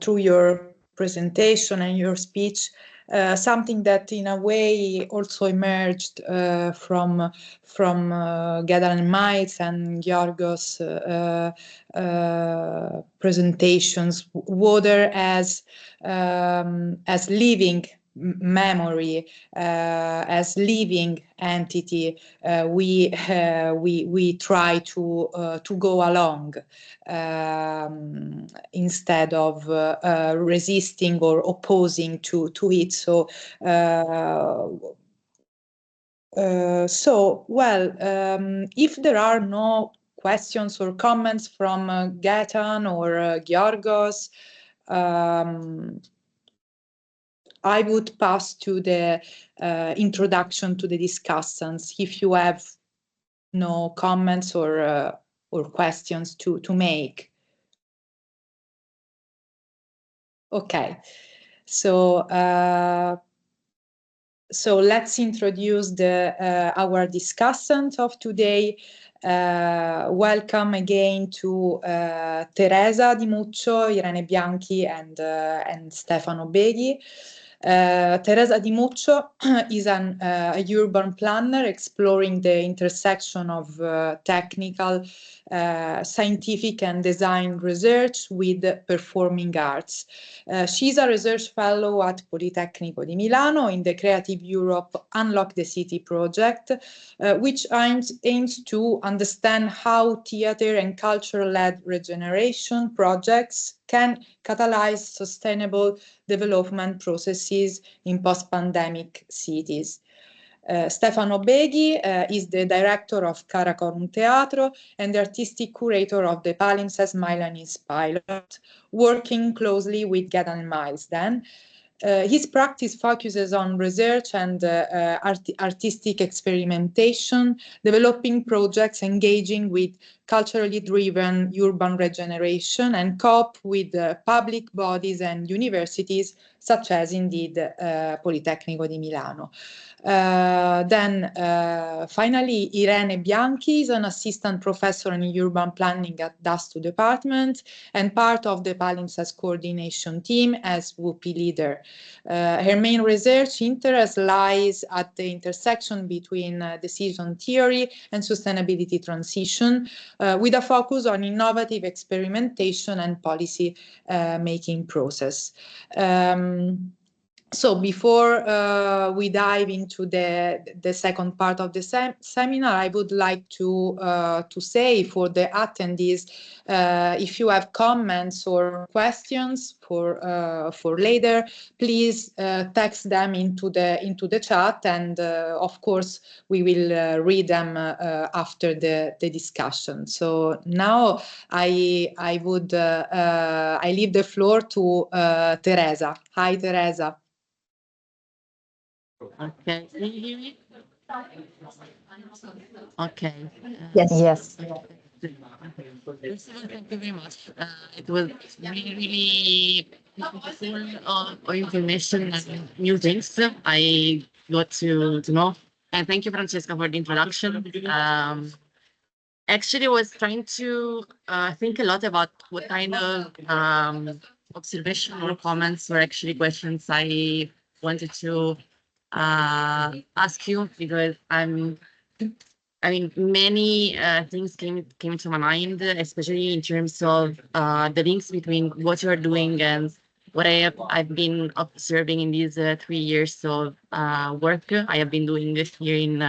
A: through your presentation and your speech, something that in a way also emerged from Gadan and Mites and Georgos' presentations, water as living memory, as living entity. We try to go along instead of resisting or opposing to it. So if there are no questions or comments from Gaetan or Georgos, I would pass to the introduction to the discussants. If you have no comments or questions to make. Okay, so let's introduce our discussant of today. Welcome again to Teresa Di Muccio, Irene Bianchi, and Stefano Beghi. Teresa Di Muccio is a urban planner exploring the intersection of technical, scientific and design research with performing arts. She's a research fellow at Politecnico di Milano in the Creative Europe Unlock the City project, which aims to understand how theater and culture-led regeneration projects can catalyze sustainable development processes in post-pandemic cities. Stefano Beghi is the director of Karakorum Teatro and the artistic curator of the Palimpsest Milanese pilot, working closely with Gaetan and Miles then. His practice focuses on research and artistic experimentation, developing projects engaging with culturally driven urban regeneration and cope with public bodies and universities, such as indeed Politecnico di Milano. Finally, Irene Bianchi is an assistant professor in urban planning at DASTO department and part of the Palimpsest coordination team as WUPI leader. Her main research interest lies at the intersection between decision theory and sustainability transition, with a focus on innovative experimentation and policy making process. So before we dive into the second part of the seminar, I would like to say for the attendees, if you have comments or questions for later, please text them into the chat, and of course we will read them after the discussion. So now I leave the floor to Teresa. Hi, Teresa.
G: Okay, can you hear me? Okay.
F: Yes.
G: First of all, thank you very much. It was really full of information and new things I got to know. And thank you, Francesca, for the introduction. Actually, I was trying to think a lot about what kind of observation or comments or actually questions I wanted to ask you, because many things came to my mind, especially in terms of the links between what you're doing and what I've been observing in these 3 years of work I have been doing this here in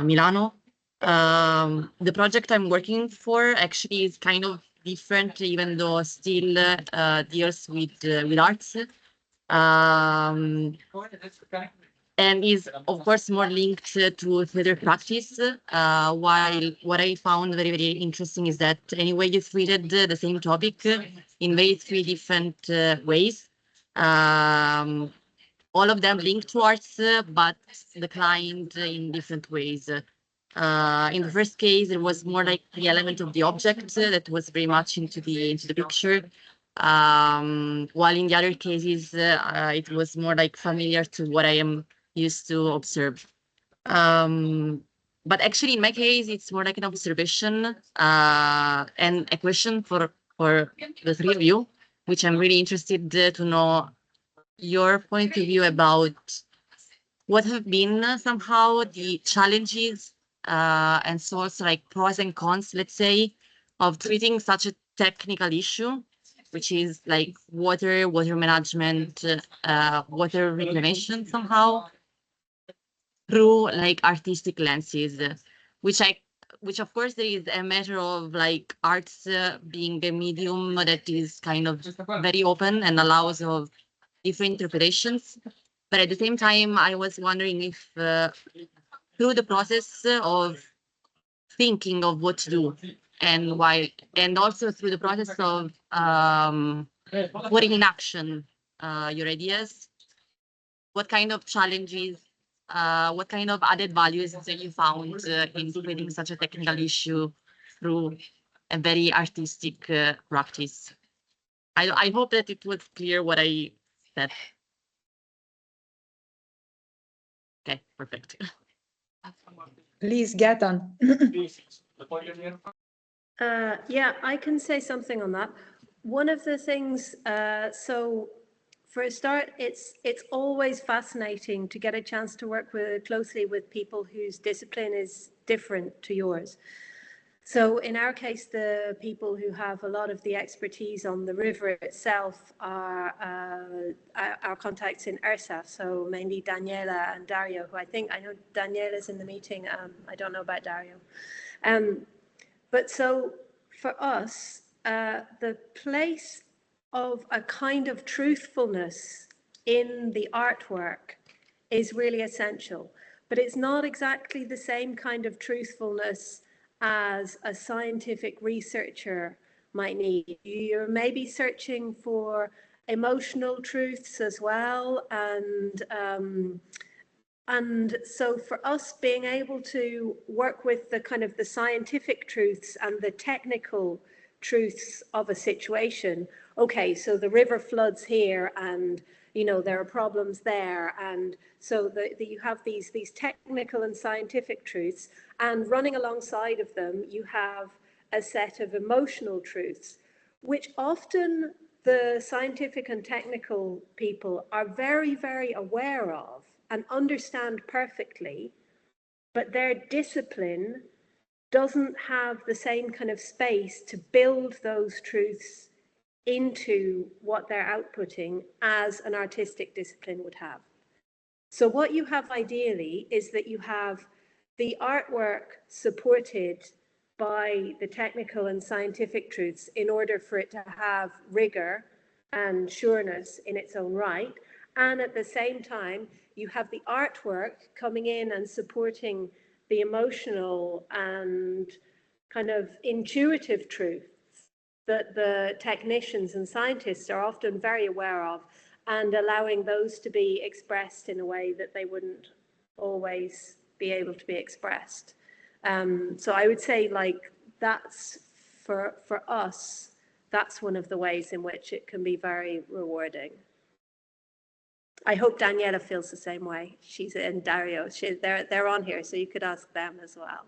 G: Milano. The project I'm working for actually is kind of different, even though still deals with arts. and is of course more linked to theater practice. While what I found very, very interesting is that anyway you treated the same topic in very three different ways. All of them linked to arts, but declined in different ways. In the first case, it was more like the element of the object that was very much into the picture, while in the other cases, it was more like familiar to what I am used to observe. But actually, in my case, it's more like an observation and a question for the three of you, which I'm really interested to know your point of view about what have been somehow the challenges and sorts like pros and cons, let's say, of treating such a technical issue, which is like water management, water reclamation somehow, through like artistic lenses, which of course there is a matter of like arts being a medium that is kind of very open and allows of different interpretations. But at the same time, I was wondering if through the process of thinking of what to do and why, and also through the process of putting in action your ideas, what kind of challenges, what kind of added values that you found in treating such a technical issue through a very artistic practice? I hope that it was clear what I said. Okay, perfect.
A: Please, Gaetan.
E: Yeah, I can say something on that. One of the things, so for a start, it's always fascinating to get a chance to work closely with people whose discipline is different to yours. So in our case, the people who have a lot of the expertise on the river itself are our contacts in ERSA, so mainly Daniela and Dario, who I know Daniela's in the meeting. I don't know about Dario. But so for us, the place of a kind of truthfulness in the artwork is really essential, but it's not exactly the same kind of truthfulness as a scientific researcher might need. You're maybe searching for emotional truths as well, and so for us being able to work with the kind of the scientific truths and the technical truths of a situation, okay, so the river floods here and there are problems there, and so you have these technical and scientific truths, and running alongside of them you have a set of emotional truths, which often the scientific and technical people are very, very aware of and understand perfectly, but their discipline doesn't have the same kind of space to build those truths into what they're outputting as an artistic discipline would have. So what you have ideally is that you have the artwork supported by the technical and scientific truths in order for it to have rigor and sureness in its own right. And at the same time, you have the artwork coming in and supporting the emotional and kind of intuitive truth that the technicians and scientists are often very aware of, and allowing those to be expressed in a way that they wouldn't always be able to be expressed. So I would say like that's for us, that's one of the ways in which it can be very rewarding. I hope Daniela feels the same way. She's in Dario. They're on here, so you could ask them as well.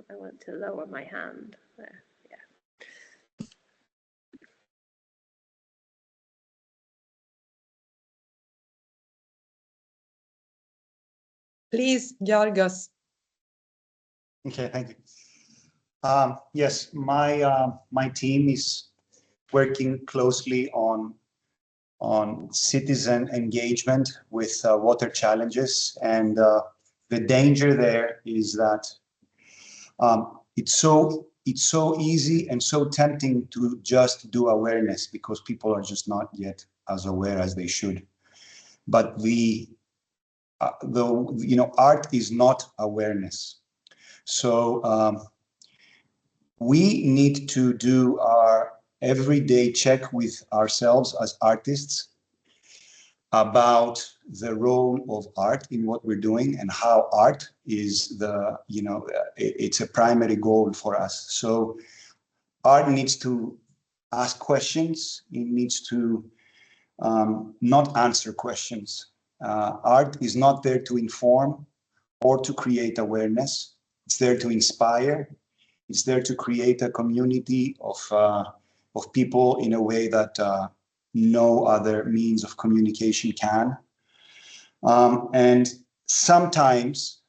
E: I want to lower my hand there. Yeah.
A: Please, Georgios.
B: Okay, thank you. Yes, my team is working closely on citizen engagement with water challenges, and the danger there is that it's so easy and so tempting to just do awareness because people are just not yet as aware as they should. but art is not awareness. So we need to do our everyday check with ourselves as artists about the role of art in what we're doing and how art is it's a primary goal for us. So art needs to ask questions. It needs to not answer questions. Art is not there to inform or to create awareness. It's there to inspire. It's there to create a community of people in a way that no other means of communication can. And sometimes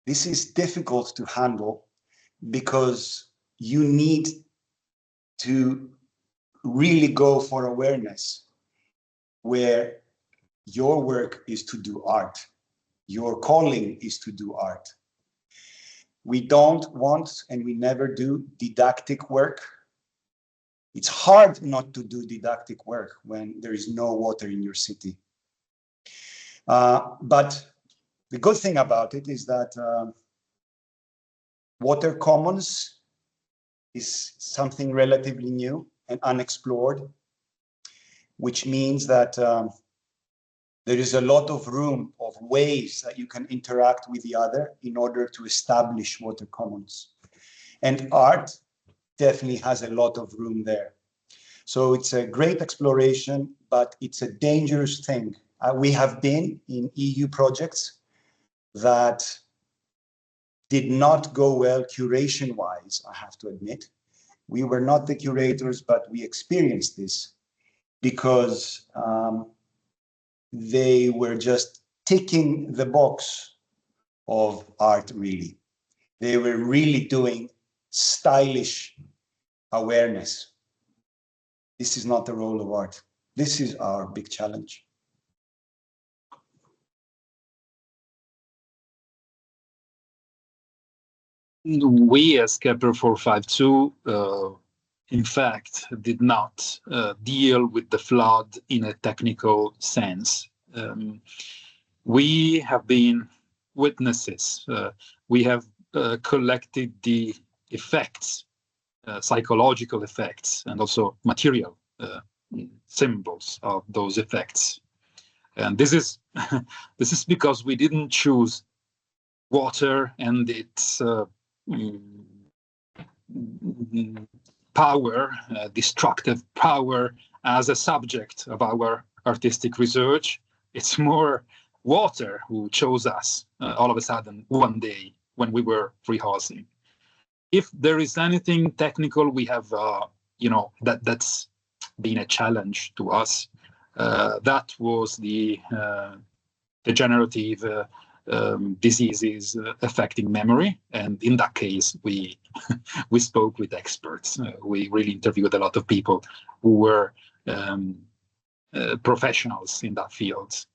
B: this is difficult to handle because you need to really go for awareness where your work is to do art. Your calling is to do art. We don't want and we never do didactic work. It's hard not to do didactic work when there is no water in your city. But the good thing about it is that water commons is something relatively new and unexplored, which means that there is a lot of room of ways that you can interact with the other in order to establish water commons. And art definitely has a lot of room there. So it's a great exploration, but it's a dangerous thing. We have been in EU projects that did not go well curation-wise, I have to admit. We were not the curators, but we experienced this because they were just ticking the box of art, really. They were really doing stylish awareness. This is not the role of art. This is our big challenge.
D: We as Kepler 452, in fact, did not deal with the flood in a technical sense. We have been witnesses. We have collected the effects, psychological effects, and also material symbols of those effects. And this is this is because we didn't choose water and its power, destructive power, as a subject of our artistic research. It's more water who chose us all of a sudden one day when we were rehearsing. If there is anything technical, we have, that's been a challenge to us. That was the degenerative diseases affecting memory, and in that case, we spoke with experts. We really interviewed a lot of people who were professionals in that field.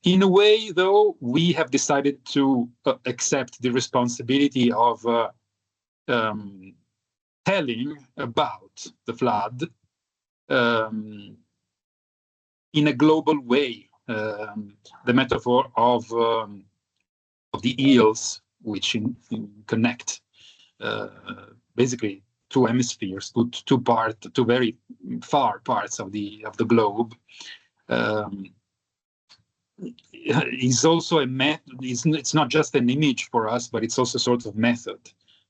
D: In a way, though, we have decided to accept the responsibility of telling about the flood in a global way. The metaphor of the eels, which connect basically two hemispheres, two very far parts of the globe, is also a method. It's not just an image for us, but it's also a sort of method.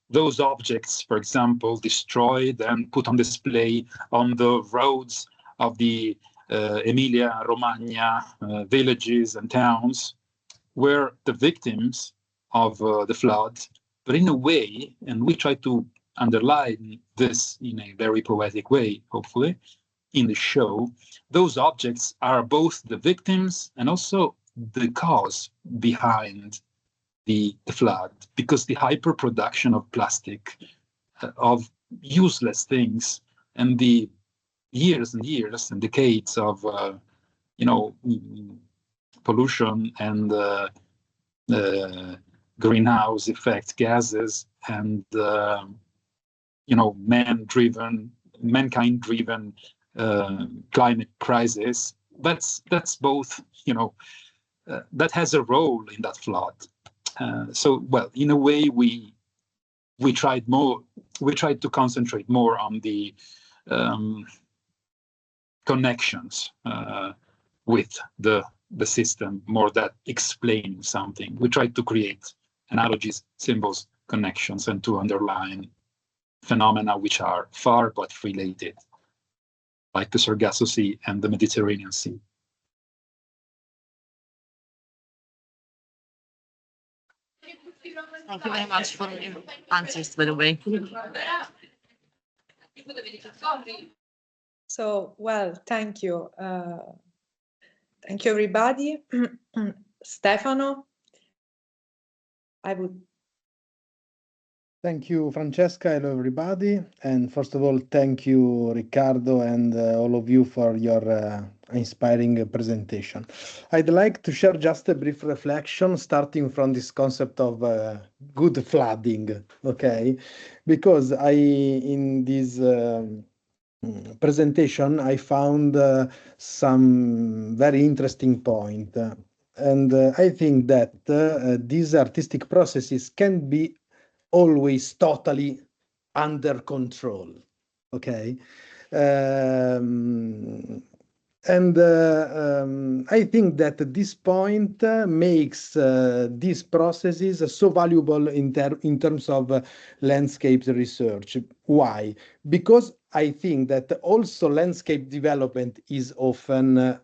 D: Those objects, for example, destroyed and put on display on the roads of the Emilia-Romagna villages and towns, were the victims of the flood, but in a way, and we try to underline this in a very poetic way, hopefully, in the show, those objects are both the victims and also the cause behind the flood, because the hyperproduction of plastic, of useless things, and the years and years and decades of pollution and greenhouse effect gases and mankind-driven climate crisis that's both, you know, that has a role in that flood. So, well, in a way, we tried to concentrate more on the connections with the system, more that explaining something. We tried to create analogies, symbols, connections, and to underline phenomena which are far but related, like the Sargasso Sea and the Mediterranean Sea.
G: Thank you very much for your answers, by the way.
A: So, well, thank you. Thank you, everybody. Stefano, I would.
H: Thank you, Francesca. Hello, everybody. And first of all, thank you, Riccardo, and all of you for your inspiring presentation. I'd like to share just a brief reflection, starting from this concept of good flooding, okay? Because in this presentation, I found some very interesting point. And I think that these artistic processes can be always totally under control, okay? I think that this point makes these processes so valuable in terms of landscape research. Why? Because I think that also landscape development is often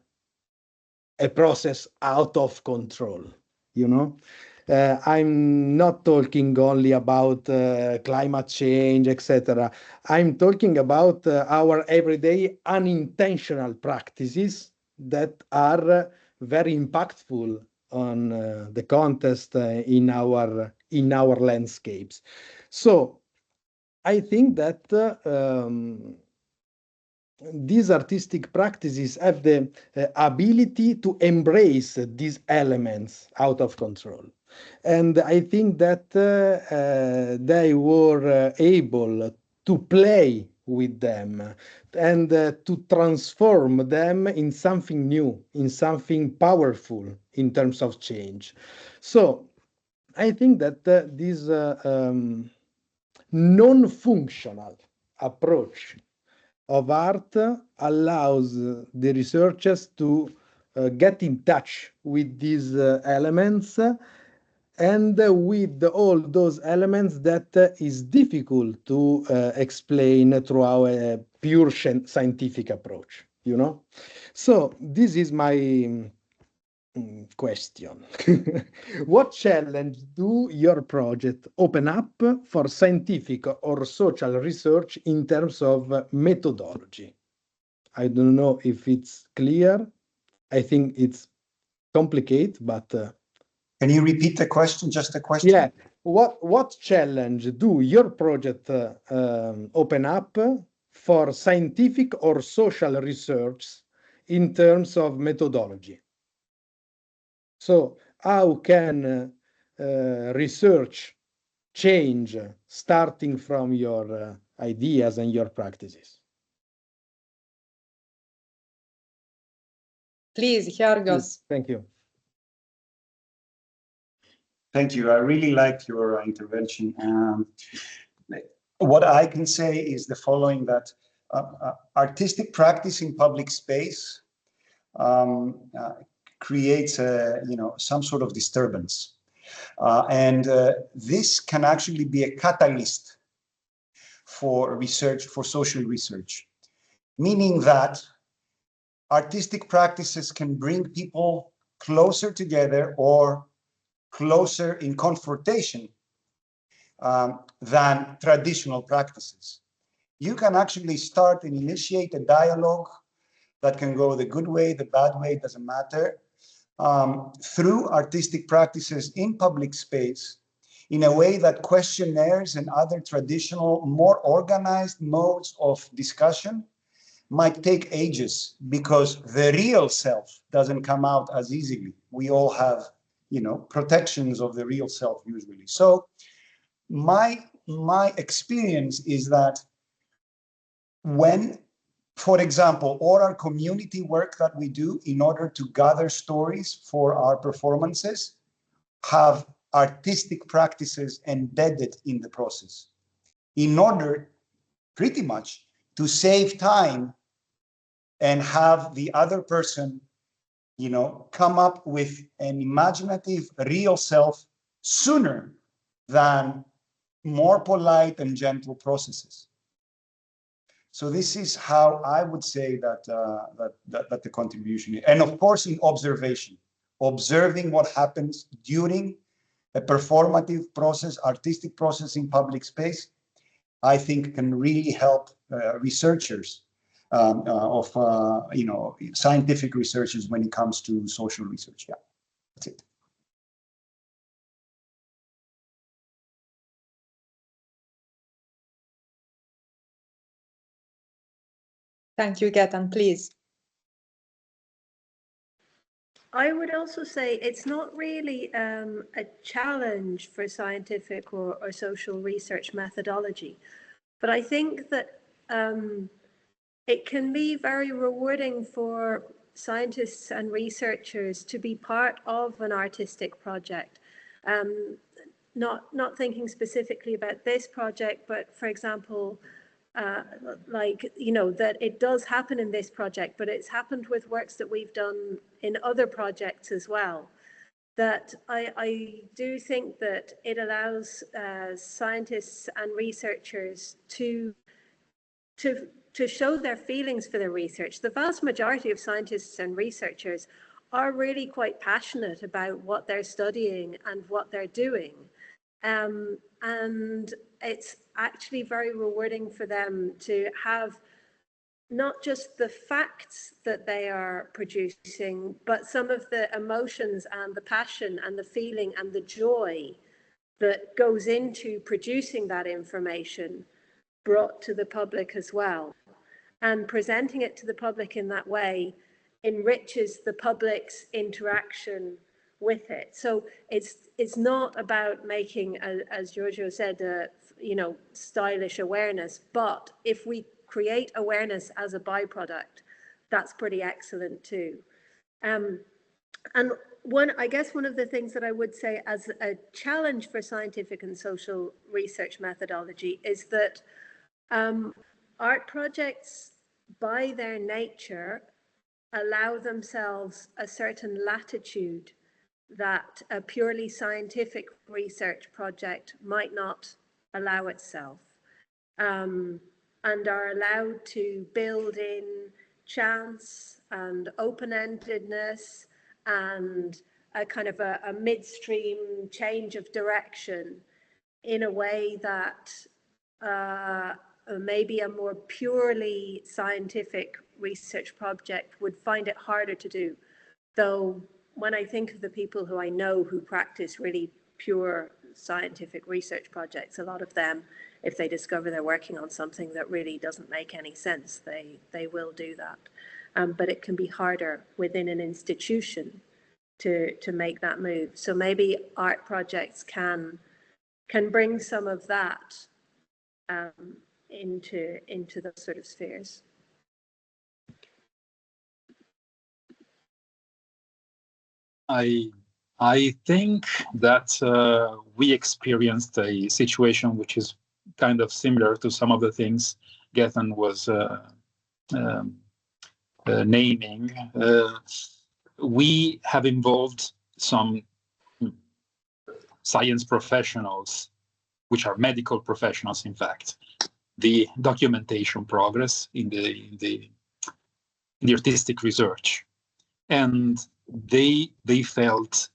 H: a process out of control, you know? I'm not talking only about climate change, etc. I'm talking about our everyday unintentional practices that are very impactful on the context in our landscapes. So I think that these artistic practices have the ability to embrace these elements out of control. And I think that they were able to play with them and to transform them in something new, in something powerful in terms of change. So I think that this non-functional approach of art allows the researchers to get in touch with these elements and with all those elements that is difficult to explain through our pure scientific approach, you know? So this is my question. What challenge do your project open up for scientific or social research in terms of methodology? I don't know if it's clear. I think it's complicated, but
B: can you repeat the question? Just the question?
H: Yeah. What challenge do your project open up for scientific or social research in terms of methodology? So how can research change starting from your ideas and your practices?
A: Please, Georgios.
H: Thank you.
B: Thank you. I really liked your intervention. What I can say is the following, that artistic practice in public space creates some sort of disturbance. And this can actually be a catalyst for research, for social research, meaning that artistic practices can bring people closer together or closer in confrontation than traditional practices. You can actually start and initiate a dialogue that can go the good way, the bad way, it doesn't matter, through artistic practices in public space in a way that questionnaires and other traditional, more organized modes of discussion might take ages, because the real self doesn't come out as easily. We all have, protections of the real self usually. So my experience is that when For example, all our community work that we do in order to gather stories for our performances have artistic practices embedded in the process in order pretty much to save time and have the other person, you know, come up with an imaginative real self sooner than more polite and gentle processes. So this is how I would say that that the contribution is. And of course, in observation, observing what happens during a performative process, artistic process in public space, I think can really help researchers you know, scientific researchers when it comes to social research. Yeah, that's it.
A: Thank you, Gaetan, please.
E: I would also say it's not really a challenge for scientific or social research methodology, but I think that it can be very rewarding for scientists and researchers to be part of an artistic project. Not thinking specifically about this project, but for example, like, you know, that it does happen in this project, but it's happened with works that we've done in other projects as well. That I do think that it allows scientists and researchers to show their feelings for their research. The vast majority of scientists and researchers are really quite passionate about what they're studying and what they're doing. And it's actually very rewarding for them to have not just the facts that they are producing, but some of the emotions and the passion and the feeling and the joy that goes into producing that information brought to the public as well. And presenting it to the public in that way enriches the public's interaction with it. So it's not about making, as Giorgio said, you know, stylish awareness, but if we create awareness as a byproduct, that's pretty excellent too. And I guess one of the things that I would say as a challenge for scientific and social research methodology is that art projects, by their nature, allow themselves a certain latitude that a purely scientific research project might not allow itself, and are allowed to build in chance and open-endedness and a kind of a midstream change of direction in a way that maybe a more purely scientific research project would find it harder to do. Though when I think of the people who I know who practice really pure scientific research projects, a lot of them, if they discover they're working on something that really doesn't make any sense, they will do that. But it can be harder within an institution to make that move. So maybe art projects can bring some of that into those sort of spheres.
D: I think that we experienced a situation which is kind of similar to some of the things Gaetan was naming. We have involved some science professionals, which are medical professionals, in fact, the documentation progress in the artistic research, and they felt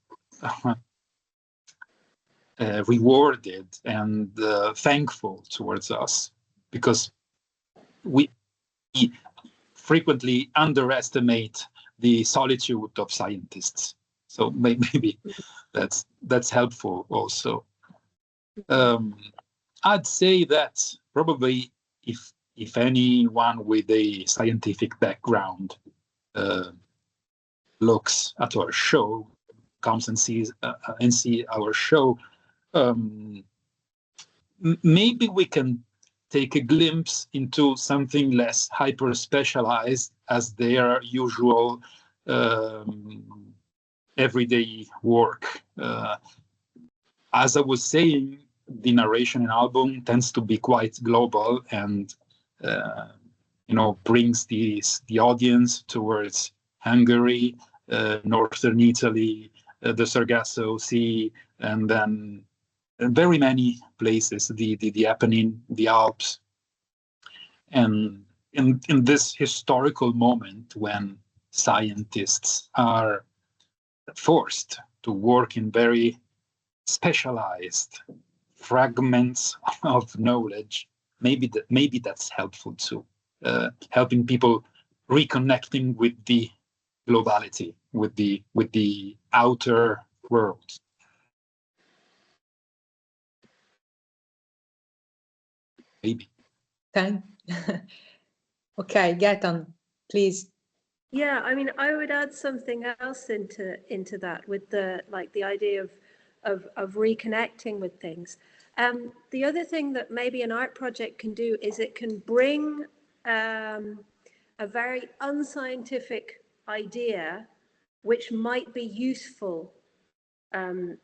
D: rewarded and thankful towards us, because we frequently underestimate the solitude of scientists. So maybe that's helpful also. I'd say that probably if anyone with a scientific background looks at our show, comes and see our show, maybe we can take a glimpse into something less hyper-specialized as their usual everyday work. As I was saying, the narration in album tends to be quite global and brings the audience towards Hungary, northern Italy, the Sargasso Sea, and then very many places, the Apennine, the Alps. And in this historical moment when scientists are forced to work in very specialized fragments of knowledge, maybe that's helpful too, helping people reconnecting with the globality, with the outer world. Maybe.
A: Okay, Gaetan, please.
E: Yeah, I mean, I would add something else into that with the idea of reconnecting with things. The other thing that maybe an art project can do is it can bring a very unscientific idea, which might be useful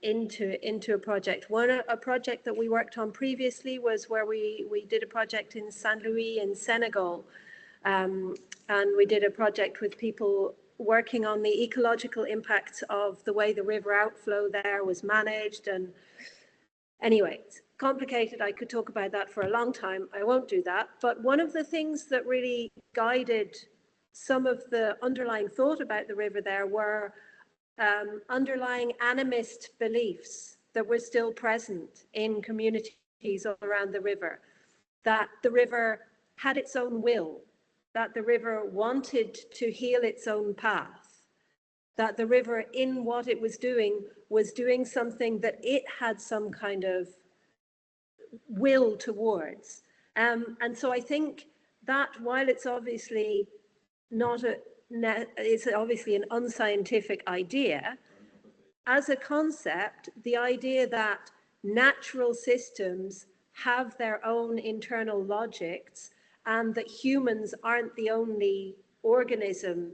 E: into a project. A project that we worked on previously was where we did a project in Saint Louis in Senegal. And we did a project with people working on the ecological impacts of the way the river outflow there was managed. And anyway, it's complicated. I could talk about that for a long time. I won't do that. But one of the things that really guided some of the underlying thought about the river there were underlying animist beliefs that were still present in communities all around the river, that the river had its own will, that the river wanted to heal its own path, that the river, in what it was doing something that it had some kind of will towards. And so I think that while it's obviously it's obviously an unscientific idea, as a concept, the idea that natural systems have their own internal logics and that humans aren't the only organism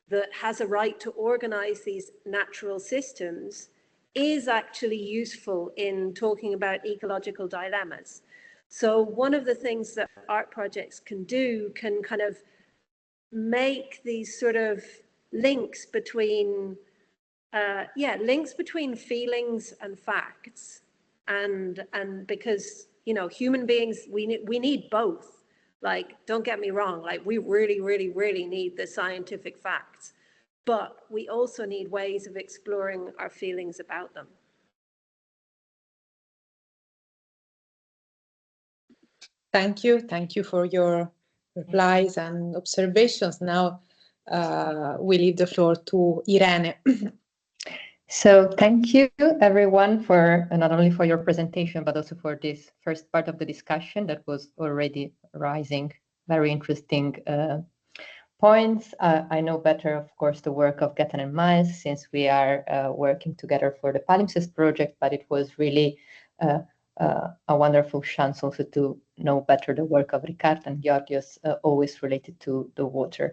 E: that has a right to organize these natural systems is actually useful in talking about ecological dilemmas. So one of the things that art projects can do can kind of make these sort of links between feelings and facts, and because human beings, we need both. Like, don't get me wrong, like we really need the scientific facts, but we also need ways of exploring our feelings about them.
A: Thank you for your replies and observations. Now we leave the floor to Irene.
F: So thank you everyone for not only for your presentation, but also for this first part of the discussion that was already raising very interesting points. I know better, of course, the work of Gaetan and Miles, since we are working together for the PALIMPSEST project, but it was really a wonderful chance also to know better the work of Ricard and Georgios, always related to the water.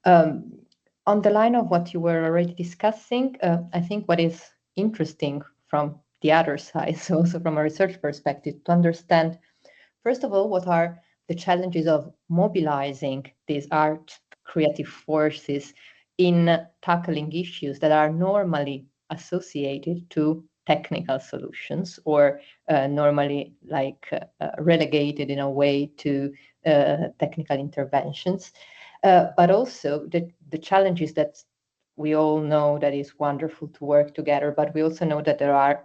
F: On the line of what you were already discussing, I think what is interesting from the other side, so also from a research perspective, to understand, first of all, what are the challenges of mobilizing these art creative forces in tackling issues that are normally associated to technical solutions or normally relegated in a way to technical interventions. But also the challenges that we all know that is wonderful to work together, but we also know that there are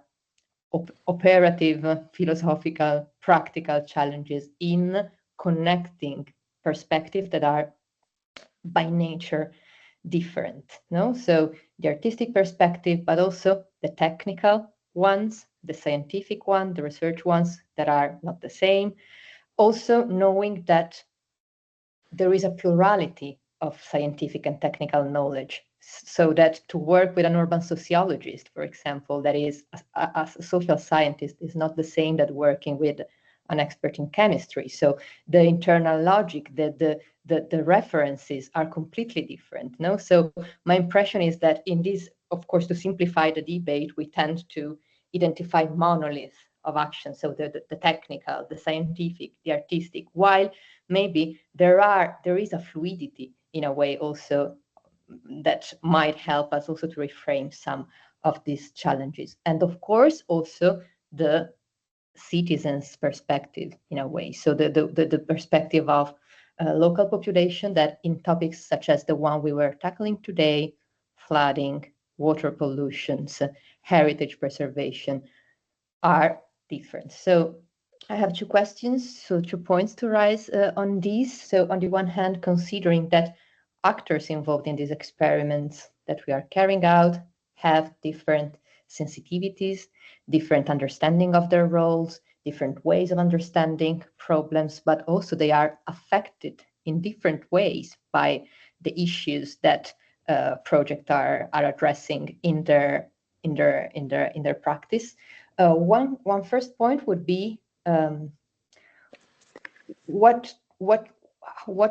F: operative, philosophical, practical challenges in connecting perspectives that are by nature different. No? So the artistic perspective, but also the technical ones, the scientific one, the research ones that are not the same. Also knowing that there is a plurality of scientific and technical knowledge, so that to work with an urban sociologist, for example, that is a social scientist, is not the same that working with an expert in chemistry. So the internal logic, the references are completely different. No, so my impression is that in this, of course, to simplify the debate, we tend to identify monoliths of action. So the technical, the scientific, the artistic, while maybe there is a fluidity in a way also that might help us also to reframe some of these challenges. And of course, also the citizens' perspective in a way. So the perspective of local population that in topics such as the one we were tackling today, flooding, water pollutions, heritage preservation, are different. So I have two questions, so 2 points to raise on these. So on the one hand, considering that actors involved in these experiments that we are carrying out have different sensitivities, different understanding of their roles, different ways of understanding problems, but also they are affected in different ways by the issues that projects are addressing in their practice. One first point would be what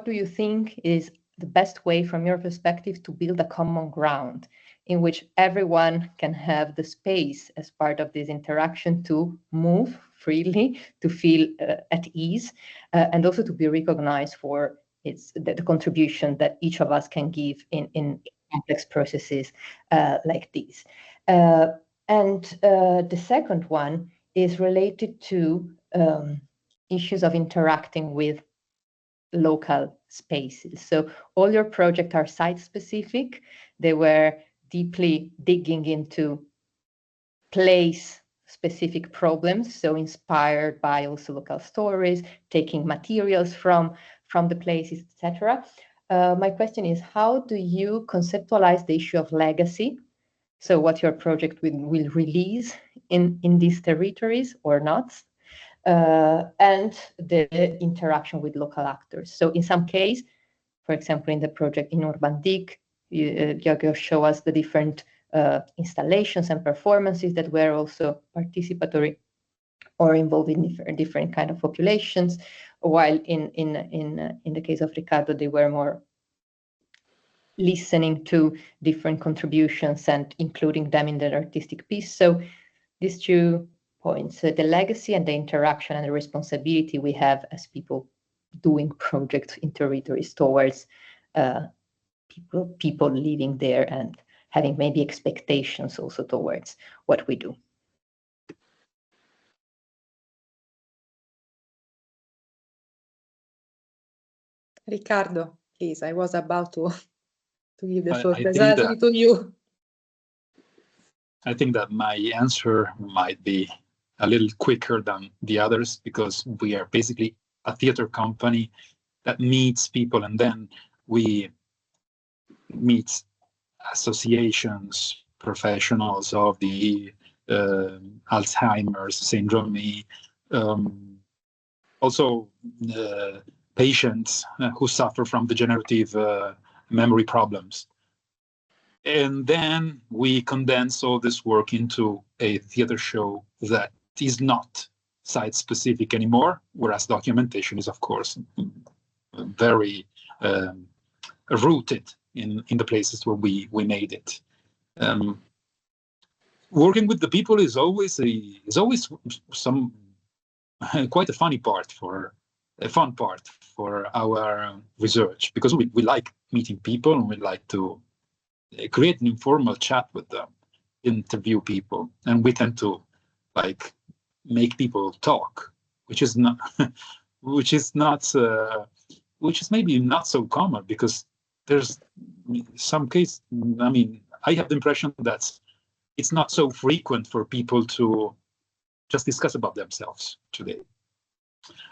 F: do you think is the best way from your perspective to build a common ground in which everyone can have the space as part of this interaction to move freely, to feel at ease, and also to be recognized for the contribution that each of us can give in complex processes like these. And the second one is related to issues of interacting with local spaces. So all your projects are site-specific. They were deeply digging into place-specific problems, so inspired by also local stories, taking materials from the places, etc. My question is, how do you conceptualize the issue of legacy? So what your project will release in these territories or not? And the interaction with local actors. So in some case, for example, in the project in Urban Dig, Giorgio showed us the different installations and performances that were also participatory or involving different kind of populations, while in the case of Riccardo, they were more listening to different contributions and including them in their artistic piece. So these 2 points, the legacy and the interaction and the responsibility we have as people doing projects in territories towards people living there and having maybe expectations also towards what we do.
A: Riccardo, please, I was about to give the floor precisely to you.
D: I think that my answer might be a little quicker than the others because we are basically a theater company that meets people, and then we meet associations, professionals of the Alzheimer's syndrome, also patients who suffer from degenerative memory problems. And then we condense all this work into a theater show that is not site-specific anymore, whereas documentation is, of course, very rooted in the places where we made it. Working with the people is always some quite a fun part for our research, because we like meeting people and we like to create an informal chat with them, interview people, and we tend to like make people talk, which is maybe not so common, because there's some case. I mean, I have the impression that it's not so frequent for people to just discuss about themselves today.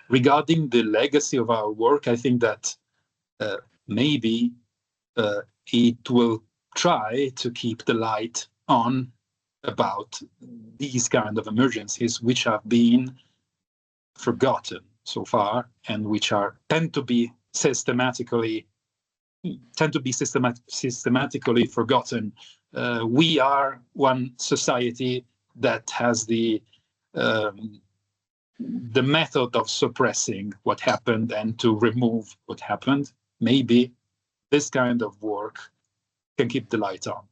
D: Regarding the legacy of our work, I think that maybe it will try to keep the light on about these kind of emergencies, which have been forgotten so far and which tend to be systematically forgotten. We are one society that has the the method of suppressing what happened and to remove what happened, maybe this kind of work can keep the lights on.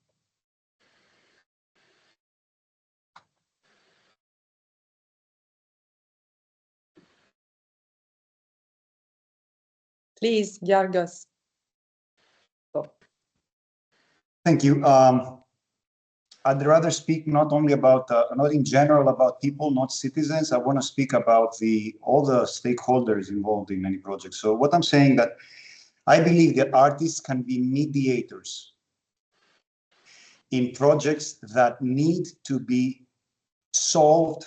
A: Please, Georgios.
B: Thank you. I'd rather speak not only about, not in general about people, not citizens. I want to speak about all the stakeholders involved in any project. So what I'm saying that I believe that artists can be mediators in projects that need to be solved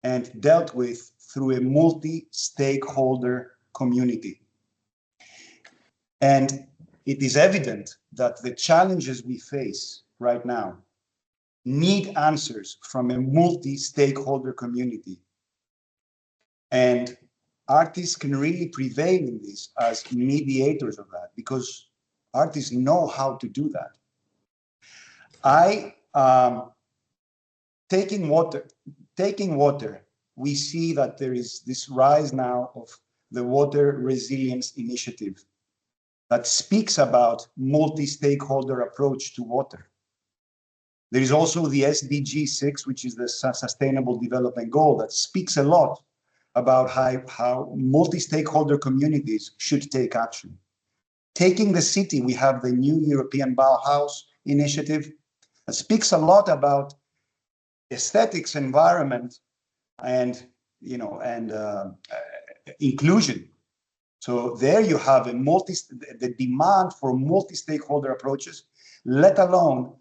B: and dealt with through a multi-stakeholder community. And it is evident that the challenges we face right now need answers from a multi-stakeholder community. And artists can really prevail in this as mediators of that, because artists know how to do that. Taking water, we see that there is this rise now of the Water Resilience Initiative that speaks about multi-stakeholder approach to water. There is also the SDG 6, which is the Sustainable Development Goal, that speaks a lot about how multi-stakeholder communities should take action. Taking the city, we have the new European Bauhaus initiative that speaks a lot about aesthetics, environment, and inclusion. So there you have the demand for multi-stakeholder approaches, let alone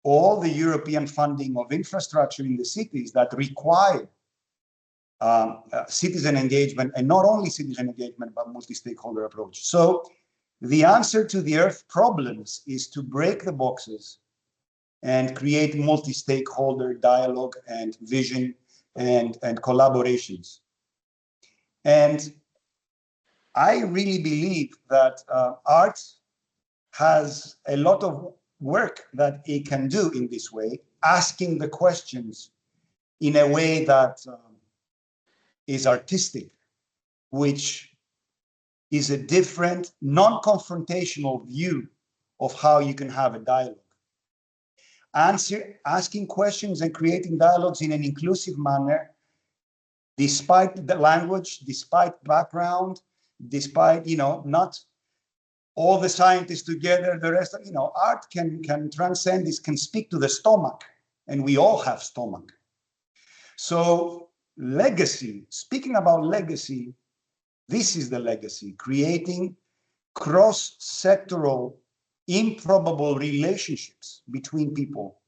B: all the European funding of infrastructure in the cities that require citizen engagement, and not only citizen engagement, but multi-stakeholder approach. So the answer to the Earth problems is to break the boxes and create multi-stakeholder dialogue and vision and collaborations. And I really believe that art has a lot of work that it can do in this way, asking the questions in a way that is artistic, which is a different, non-confrontational view of how you can have a dialogue. Asking questions and creating dialogues in an inclusive manner, despite the language, despite background, despite, not all the scientists together, the rest, art can transcend this, can speak to the stomach, and we all have stomach. So legacy, speaking about legacy, this is the legacy, creating cross-sectoral, improbable relationships between people.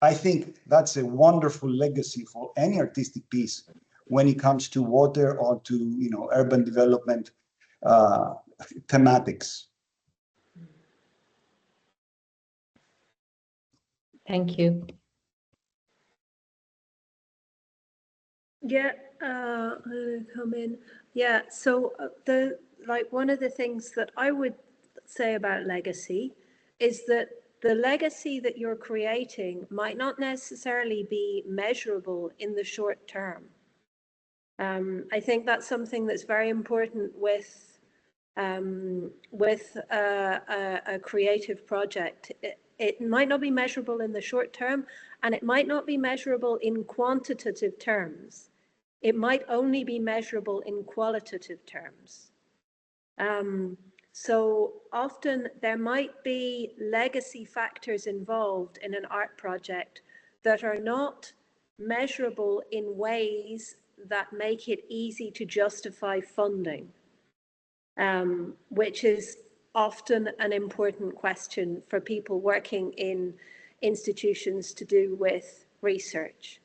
B: I think that's a wonderful legacy for any artistic piece when it comes to water or to, urban development thematics.
F: Thank you.
E: Yeah, I'm gonna come in. Yeah, so one of the things that I would say about legacy is that the legacy that you're creating might not necessarily be measurable in the short term. I think that's something that's very important with a creative project. It might not be measurable in the short term, and it might not be measurable in quantitative terms. It might only be measurable in qualitative terms. So often there might be legacy factors involved in an art project that are not measurable in ways that make it easy to justify funding, which is often an important question for people working in institutions to do with research.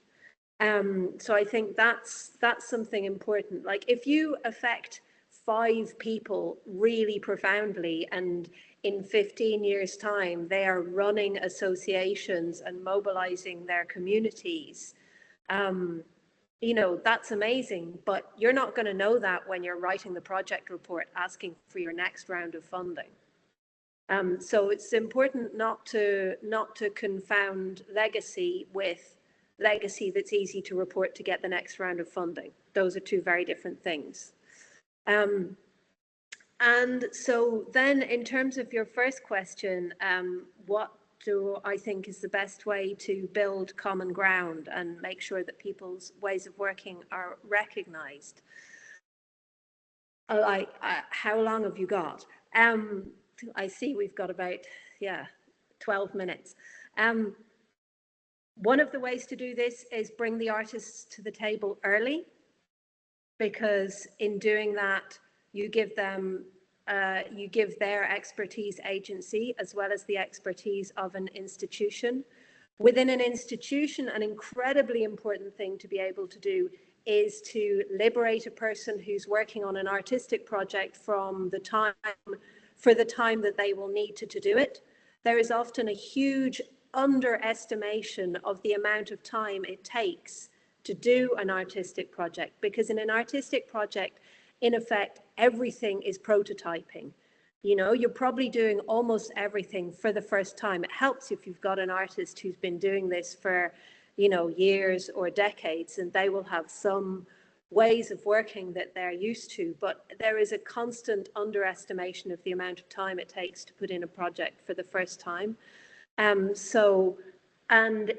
E: So I think that's something important. Like if you affect 5 people really profoundly, and in 15 years' time, they are running associations and mobilizing their communities, that's amazing, but you're not going to know that when you're writing the project report asking for your next round of funding. So it's important not to confound legacy with legacy that's easy to report to get the next round of funding. Those are two very different things. And so then in terms of your first question, what do I think is the best way to build common ground and make sure that people's ways of working are recognized? How long have you got? I see we've got about, 12 minutes. One of the ways to do this is bring the artists to the table early, because in doing that, you give them, you give their expertise agency as well as the expertise of an institution. Within an institution, an incredibly important thing to be able to do is to liberate a person who's working on an artistic project from the time, for the time that they will need to do it. There is often a huge underestimation of the amount of time it takes to do an artistic project, because in an artistic project, in effect, everything is prototyping. You know, you're probably doing almost everything for the first time. It helps if you've got an artist who's been doing this for, you know, years or decades, and they will have some ways of working that they're used to, but there is a constant underestimation of the amount of time it takes to put in a project for the first time. And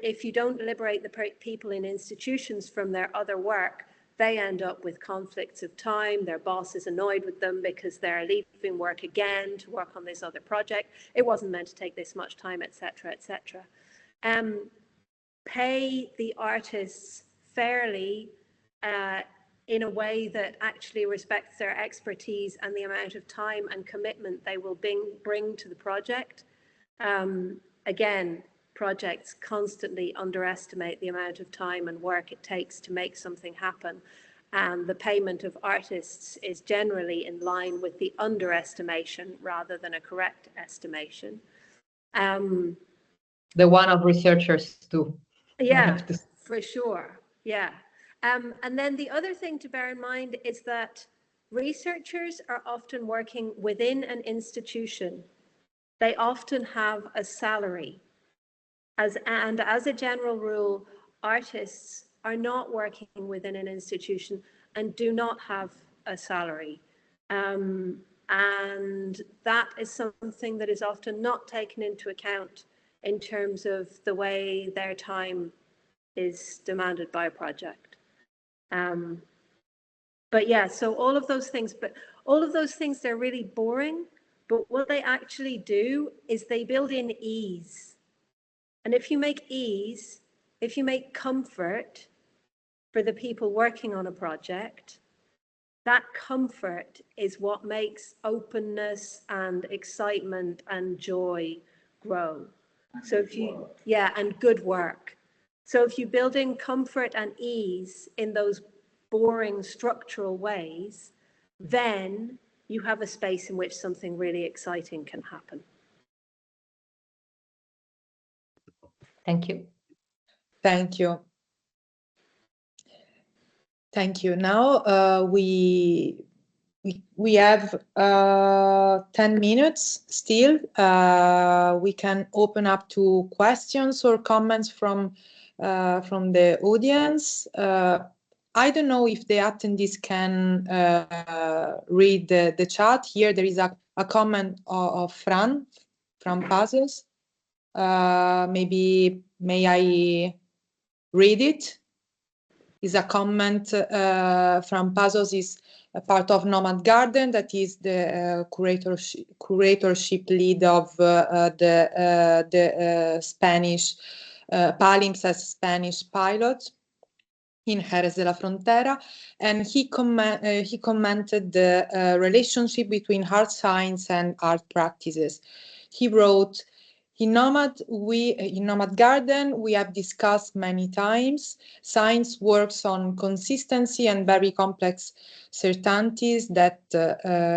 E: if you don't liberate the people in institutions from their other work, they end up with conflicts of time. Their boss is annoyed with them because they're leaving work again to work on this other project. It wasn't meant to take this much time, etc., etc. Pay the artists fairly in a way that actually respects their expertise and the amount of time and commitment they will bring to the project. Again, projects constantly underestimate the amount of time and work it takes to make something happen. And the payment of artists is generally in line with the underestimation rather than a correct estimation.
F: The one of researchers too.
E: Yeah, for sure. Yeah. And then the other thing to bear in mind is that researchers are often working within an institution. They often have a salary. And as a general rule, artists are not working within an institution and do not have a salary. And that is something that is often not taken into account in terms of the way their time is demanded by a project. But yeah, so all of those things, they're really boring, but what they actually do is they build in ease. And if you make ease, if you make comfort for the people working on a project, that comfort is what makes openness and excitement and joy grow. So if you, and good work. So if you build in comfort and ease in those boring structural ways, then you have a space in which something really exciting can happen.
F: Thank you.
A: Thank you. Thank you. Now we have 10 minutes still. We can open up to questions or comments from the audience. I don't know if the attendees can read the chat. Here there is a comment of Fran from Pazos. Maybe may I read it? Is a comment from Pazos, is a part of Nomad Garden, that is the curatorship lead of the Spanish PALIMPSEST Spanish pilot in Jerez de la Frontera, and he commented the relationship between hard science and art practices. He wrote, in Nomad Garden, we have discussed many times, science works on consistency and very complex certainties that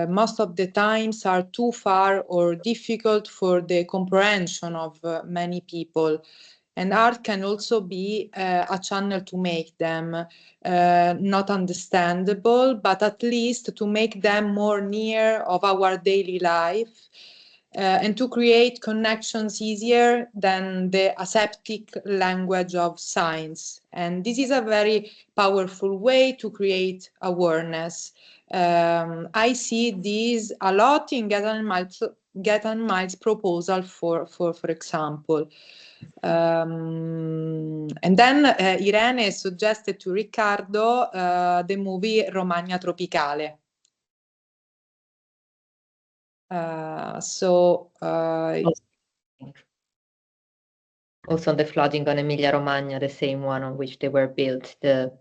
A: most of the times are too far or difficult for the comprehension of many people. And art can also be a channel to make them not understandable, but at least to make them more near of our daily life. and to create connections easier than the aseptic language of science. And this is a very powerful way to create awareness. I see this a lot in Get and Miles proposal, for example. And then Irene suggested to Riccardo the movie Romagna Tropicale.
F: Also the flooding on Emilia-Romagna, the same one on which they were built. It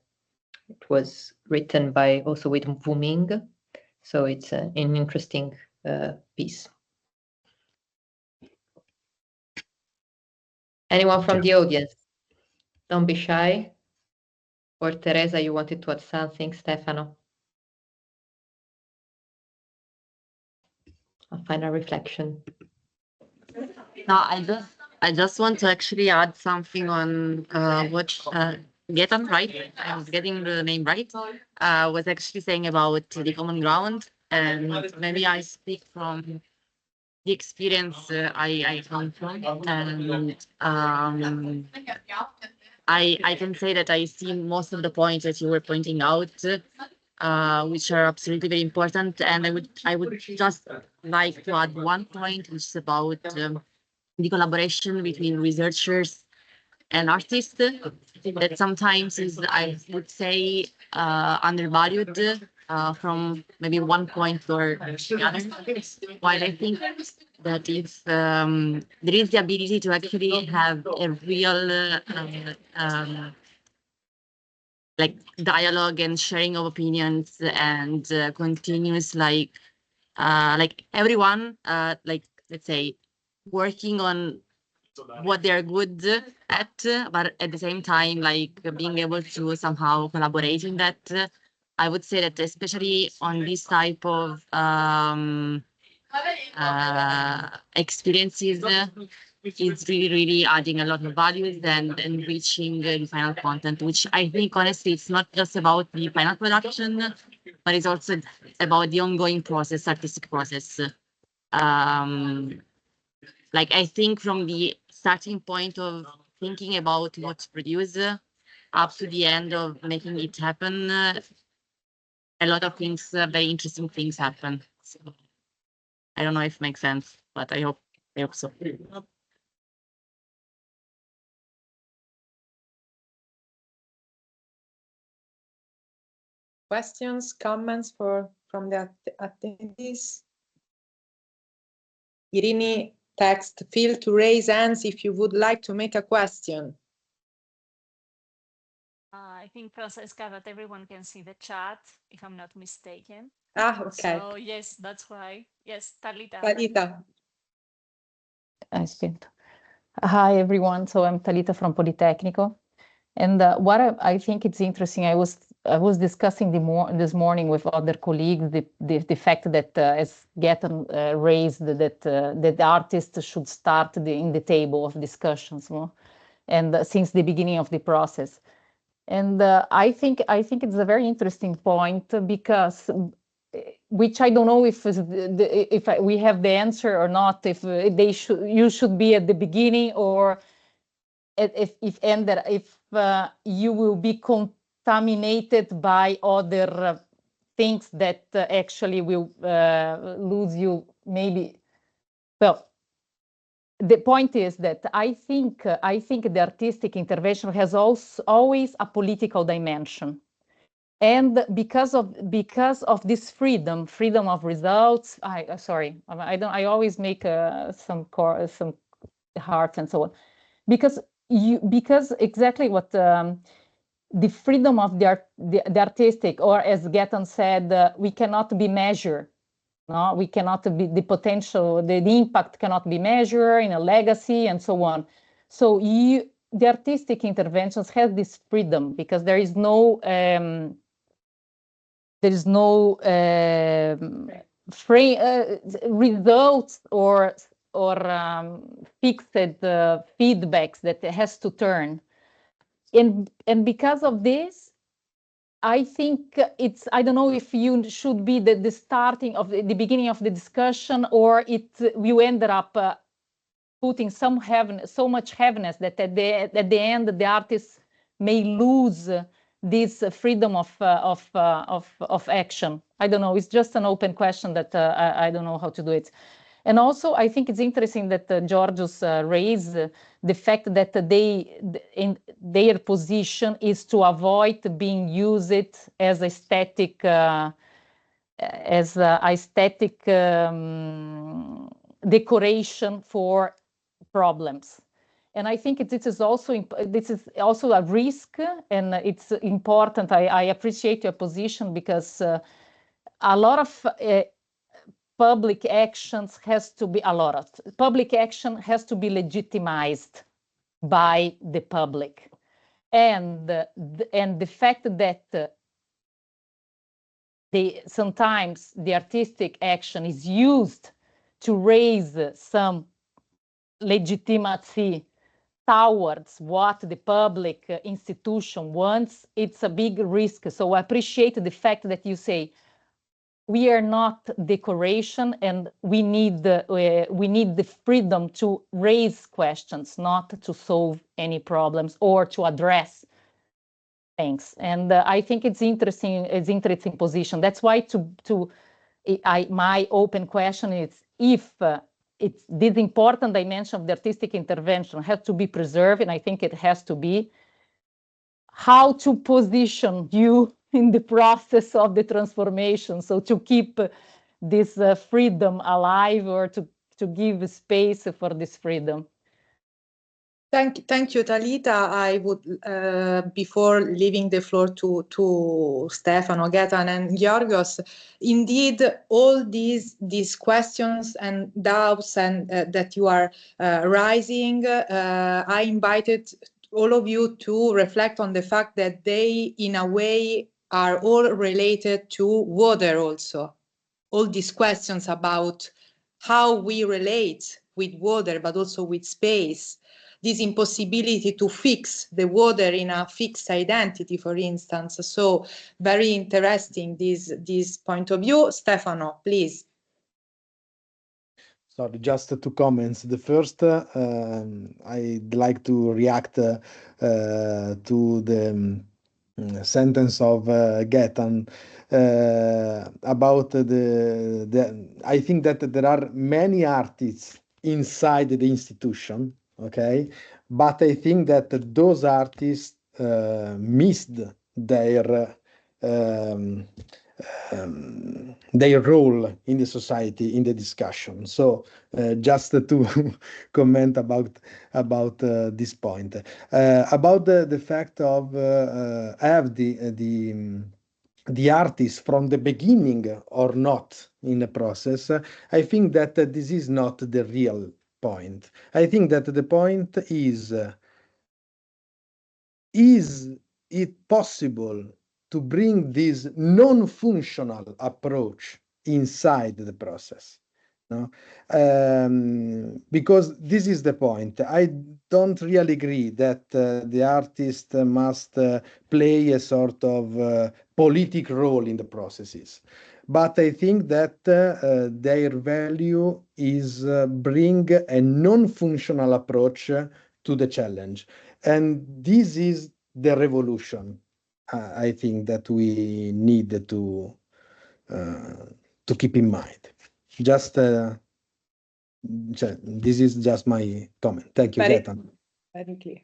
F: was written by also with Wu Ming, so it's an interesting piece. Anyone from the audience? Don't be shy. Or Teresa, you wanted to add something, Stefano? A final reflection.
G: No, I just want to actually add something on what Gaetan, right? I was getting the name right. Was actually saying about the common ground, and maybe I speak from the experience I come from, and I can say that I see most of the points that you were pointing out, which are absolutely very important. And I would just like to add one point, which is about the collaboration between researchers and artists that sometimes is, I would say, undervalued from maybe one point or the other. While I think that if there is the ability to actually have a real like dialogue and sharing of opinions and continuous like everyone like let's say working on what they're good at, but at the same time like being able to somehow collaborate in that. I would say that especially on this type of experiences, it's really adding a lot of values and enriching the final content, which I think honestly it's not just about the final production, but it's also about the ongoing process, artistic process. Like I think from the starting point of thinking about what to produce up to the end of making it happen, a lot of things, very interesting things happen. So, I don't know if it makes sense, but I hope so.
A: Questions, comments from the attendees? Irini text, feel to raise hands if you would like to make a question.
C: I think, Francesca, that everyone can see the chat, if I'm not mistaken.
A: Okay.
C: So yes, that's why. Yes, Talita.
A: Talita.
I: I speak. Hi, everyone. So I'm Talita from Politecnico. And what I think it's interesting, I was discussing this morning with other colleagues the fact that as Gaetan raised that the artists should start in the table of discussions, and since the beginning of the process. And I think it's a very interesting point because, which I don't know if we have the answer or not. If you should be at the beginning, or if you will be contaminated by other things that actually will lose you. Maybe. Well, the point is that I think the artistic intervention has always a political dimension, and because of this freedom of results. I always make some hearts and so on, because exactly what the freedom of the artistic, or as Gaetan said, we cannot be measured. No, we cannot be the potential, the impact cannot be measured in a legacy and so on. So the artistic interventions have this freedom because there is no results or fixed feedbacks that it has to turn. And because of this, I think it's, I don't know if you should be the starting of the beginning of the discussion, or you ended up putting so much heaviness that at the end the artists may lose this freedom of action. I don't know. It's just an open question that I don't know how to do it. And also, I think it's interesting that Georgios raised the fact that their position is to avoid being used as aesthetic decoration for problems. And I think this is also a risk, and it's important. I appreciate your position, because a lot of public actions has to be public action has to be legitimized by the public, and the fact that sometimes the artistic action is used to raise some legitimacy towards what the public institution wants, it's a big risk. So I appreciate the fact that you say we are not decoration, and we need the freedom to raise questions, not to solve any problems or to address things. And I think it's interesting position. That's why my open question is, if it's this important dimension of the artistic intervention has to be preserved, and I think it has to be, how to position you in the process of the transformation, so to keep this freedom alive, or to give space for this freedom.
A: Thank you, Talita. I would, before leaving the floor to Stefano, Gaetan, and Georgios, indeed, all these questions and doubts and that you are raising, I invited all of you to reflect on the fact that they, in a way, are all related to water also. All these questions about how we relate with water, but also with space. This impossibility to fix the water in a fixed identity, for instance. So very interesting, this point of view. Stefano, please.
H: Sorry, just two comments. The first, I'd like to react to the sentence of Gaetan about I think that there are many artists inside the institution, okay? But I think that those artists missed their role in the society, in the discussion. So just to comment about this point, about the fact of have the artist from the beginning or not in the process, I think that this is not the real point. I think that the point is it possible to bring this non-functional approach inside the process? No? Because this is the point. I don't really agree that the artist must play a sort of politic role in the processes. But I think that their value is bring a non-functional approach to the challenge. And this is the revolution, I think, that we need to keep in mind. Just this is just my comment. Thank you, Gaetan.
A: Very clear.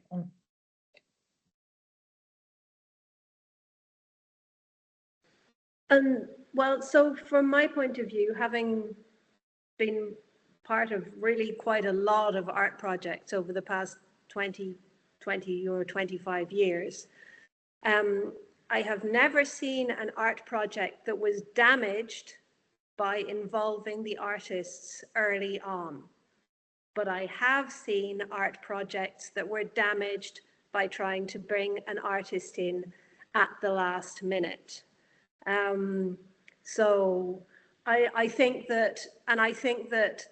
E: Well, so from my point of view, having been part of really quite a lot of art projects over the past 20 or 25 years, I have never seen an art project that was damaged by involving the artists early on. But I have seen art projects that were damaged by trying to bring an artist in at the last minute. So I think that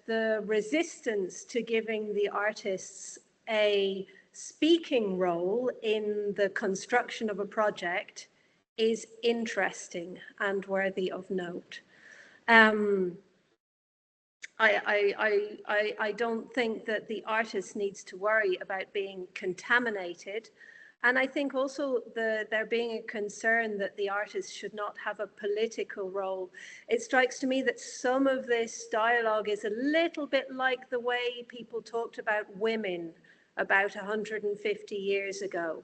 E: the resistance to giving the artists a speaking role in the construction of a project is interesting and worthy of note. I don't think that the artist needs to worry about being contaminated. And I think also there being a concern that the artist should not have a political role. It strikes to me that some of this dialogue is a little bit like the way people talked about women about 150 years ago.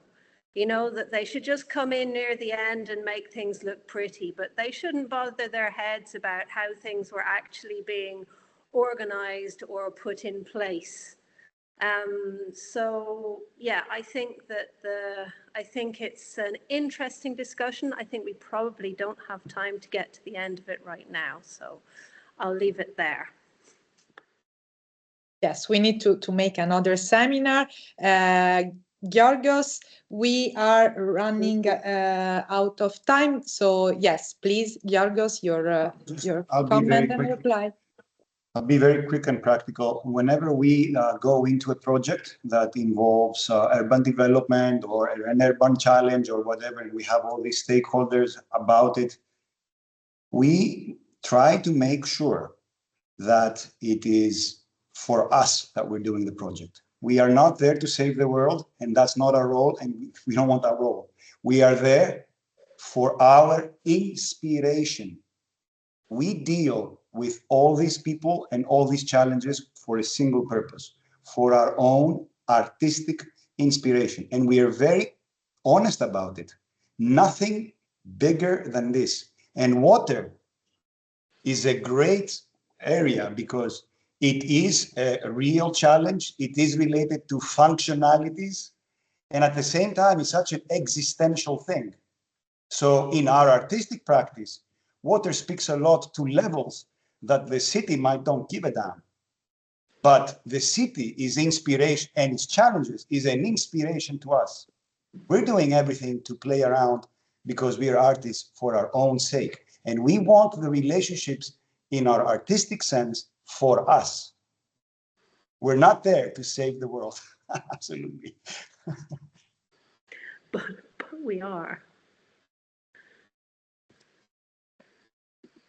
E: You know, that they should just come in near the end and make things look pretty, but they shouldn't bother their heads about how things were actually being organized or put in place. So yeah, I think that I think it's an interesting discussion. I think we probably don't have time to get to the end of it right now, so I'll leave it there.
A: Yes, we need to make another seminar. Georgios, we are running out of time, so yes, please, Georgios, your comment and reply.
B: I'll be very quick and practical. Whenever we go into a project that involves urban development or an urban challenge or whatever, and we have all these stakeholders about it, we try to make sure that it is for us that we're doing the project. We are not there to save the world, and that's not our role, and we don't want that role. We are there for our inspiration. We deal with all these people and all these challenges for a single purpose, for our own artistic inspiration. And we are very honest about it. Nothing bigger than this. And water is a great area because it is a real challenge. It is related to functionalities. And at the same time, it's such an existential thing. So in our artistic practice, water speaks a lot to levels that the city might don't give a damn. But the city is inspiration, and its challenges is an inspiration to us. We're doing everything to play around because we are artists for our own sake. And we want the relationships in our artistic sense for us. We're not there to save the world. Absolutely.
E: But we are.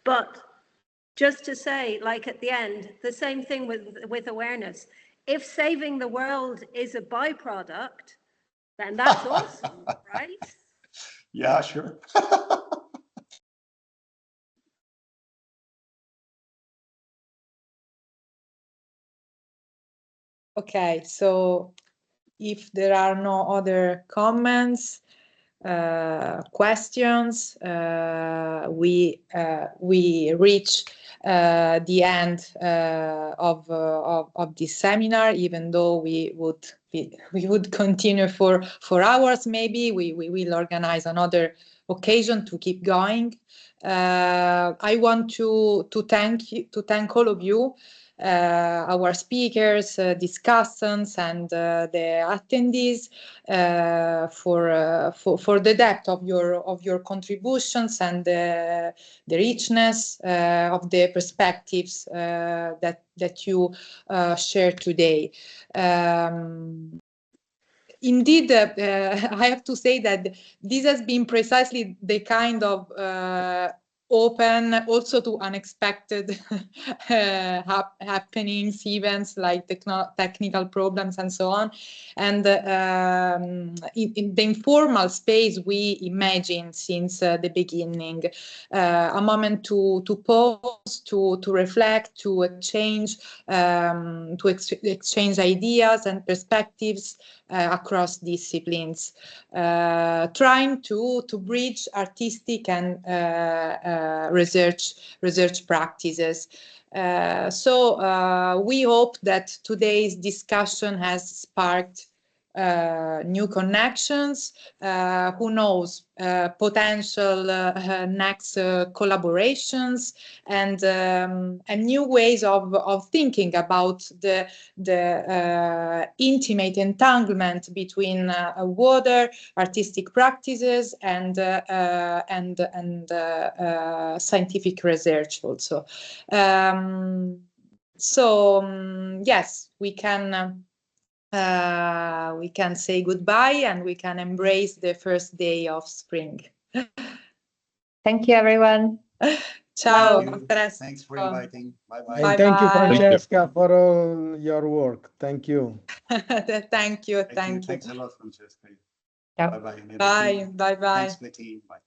E: But just to say, like at the end, the same thing with awareness. If saving the world is a byproduct, then that's awesome, right?
B: Yeah, sure.
A: Okay, so if there are no other comments, questions, we reach the end of this seminar. Even though we would continue for hours, maybe we will organize another occasion to keep going. I want to thank all of you. Our speakers, discussants, and the attendees for the depth of your contributions and the richness of the perspectives that you share today. Indeed, I have to say that this has been precisely the kind of open also to unexpected happenings, events like technical problems and so on. And in the informal space we imagine since the beginning, a moment to pause, to reflect, to exchange ideas and perspectives across disciplines, trying to bridge artistic and research practices. So we hope that today's discussion has sparked new connections, who knows, potential next collaborations, and new ways of thinking about the intimate entanglement between water, artistic practices, and scientific research also. Yes, we can say goodbye, and we can embrace the first day of spring.
F: Thank you, everyone.
A: Ciao,
B: Thank
A: a
B: you.
A: presto.
B: Thanks for inviting. Bye-bye.
H: And thank you,
A: Bye-bye.
H: Francesca, for all your work. Thank you.
A: Thank you.
B: Thanks a lot, Francesca.
F: Ciao.
B: Bye-bye.
A: Bye. Bye-bye.
B: Thanks, Betty. Bye.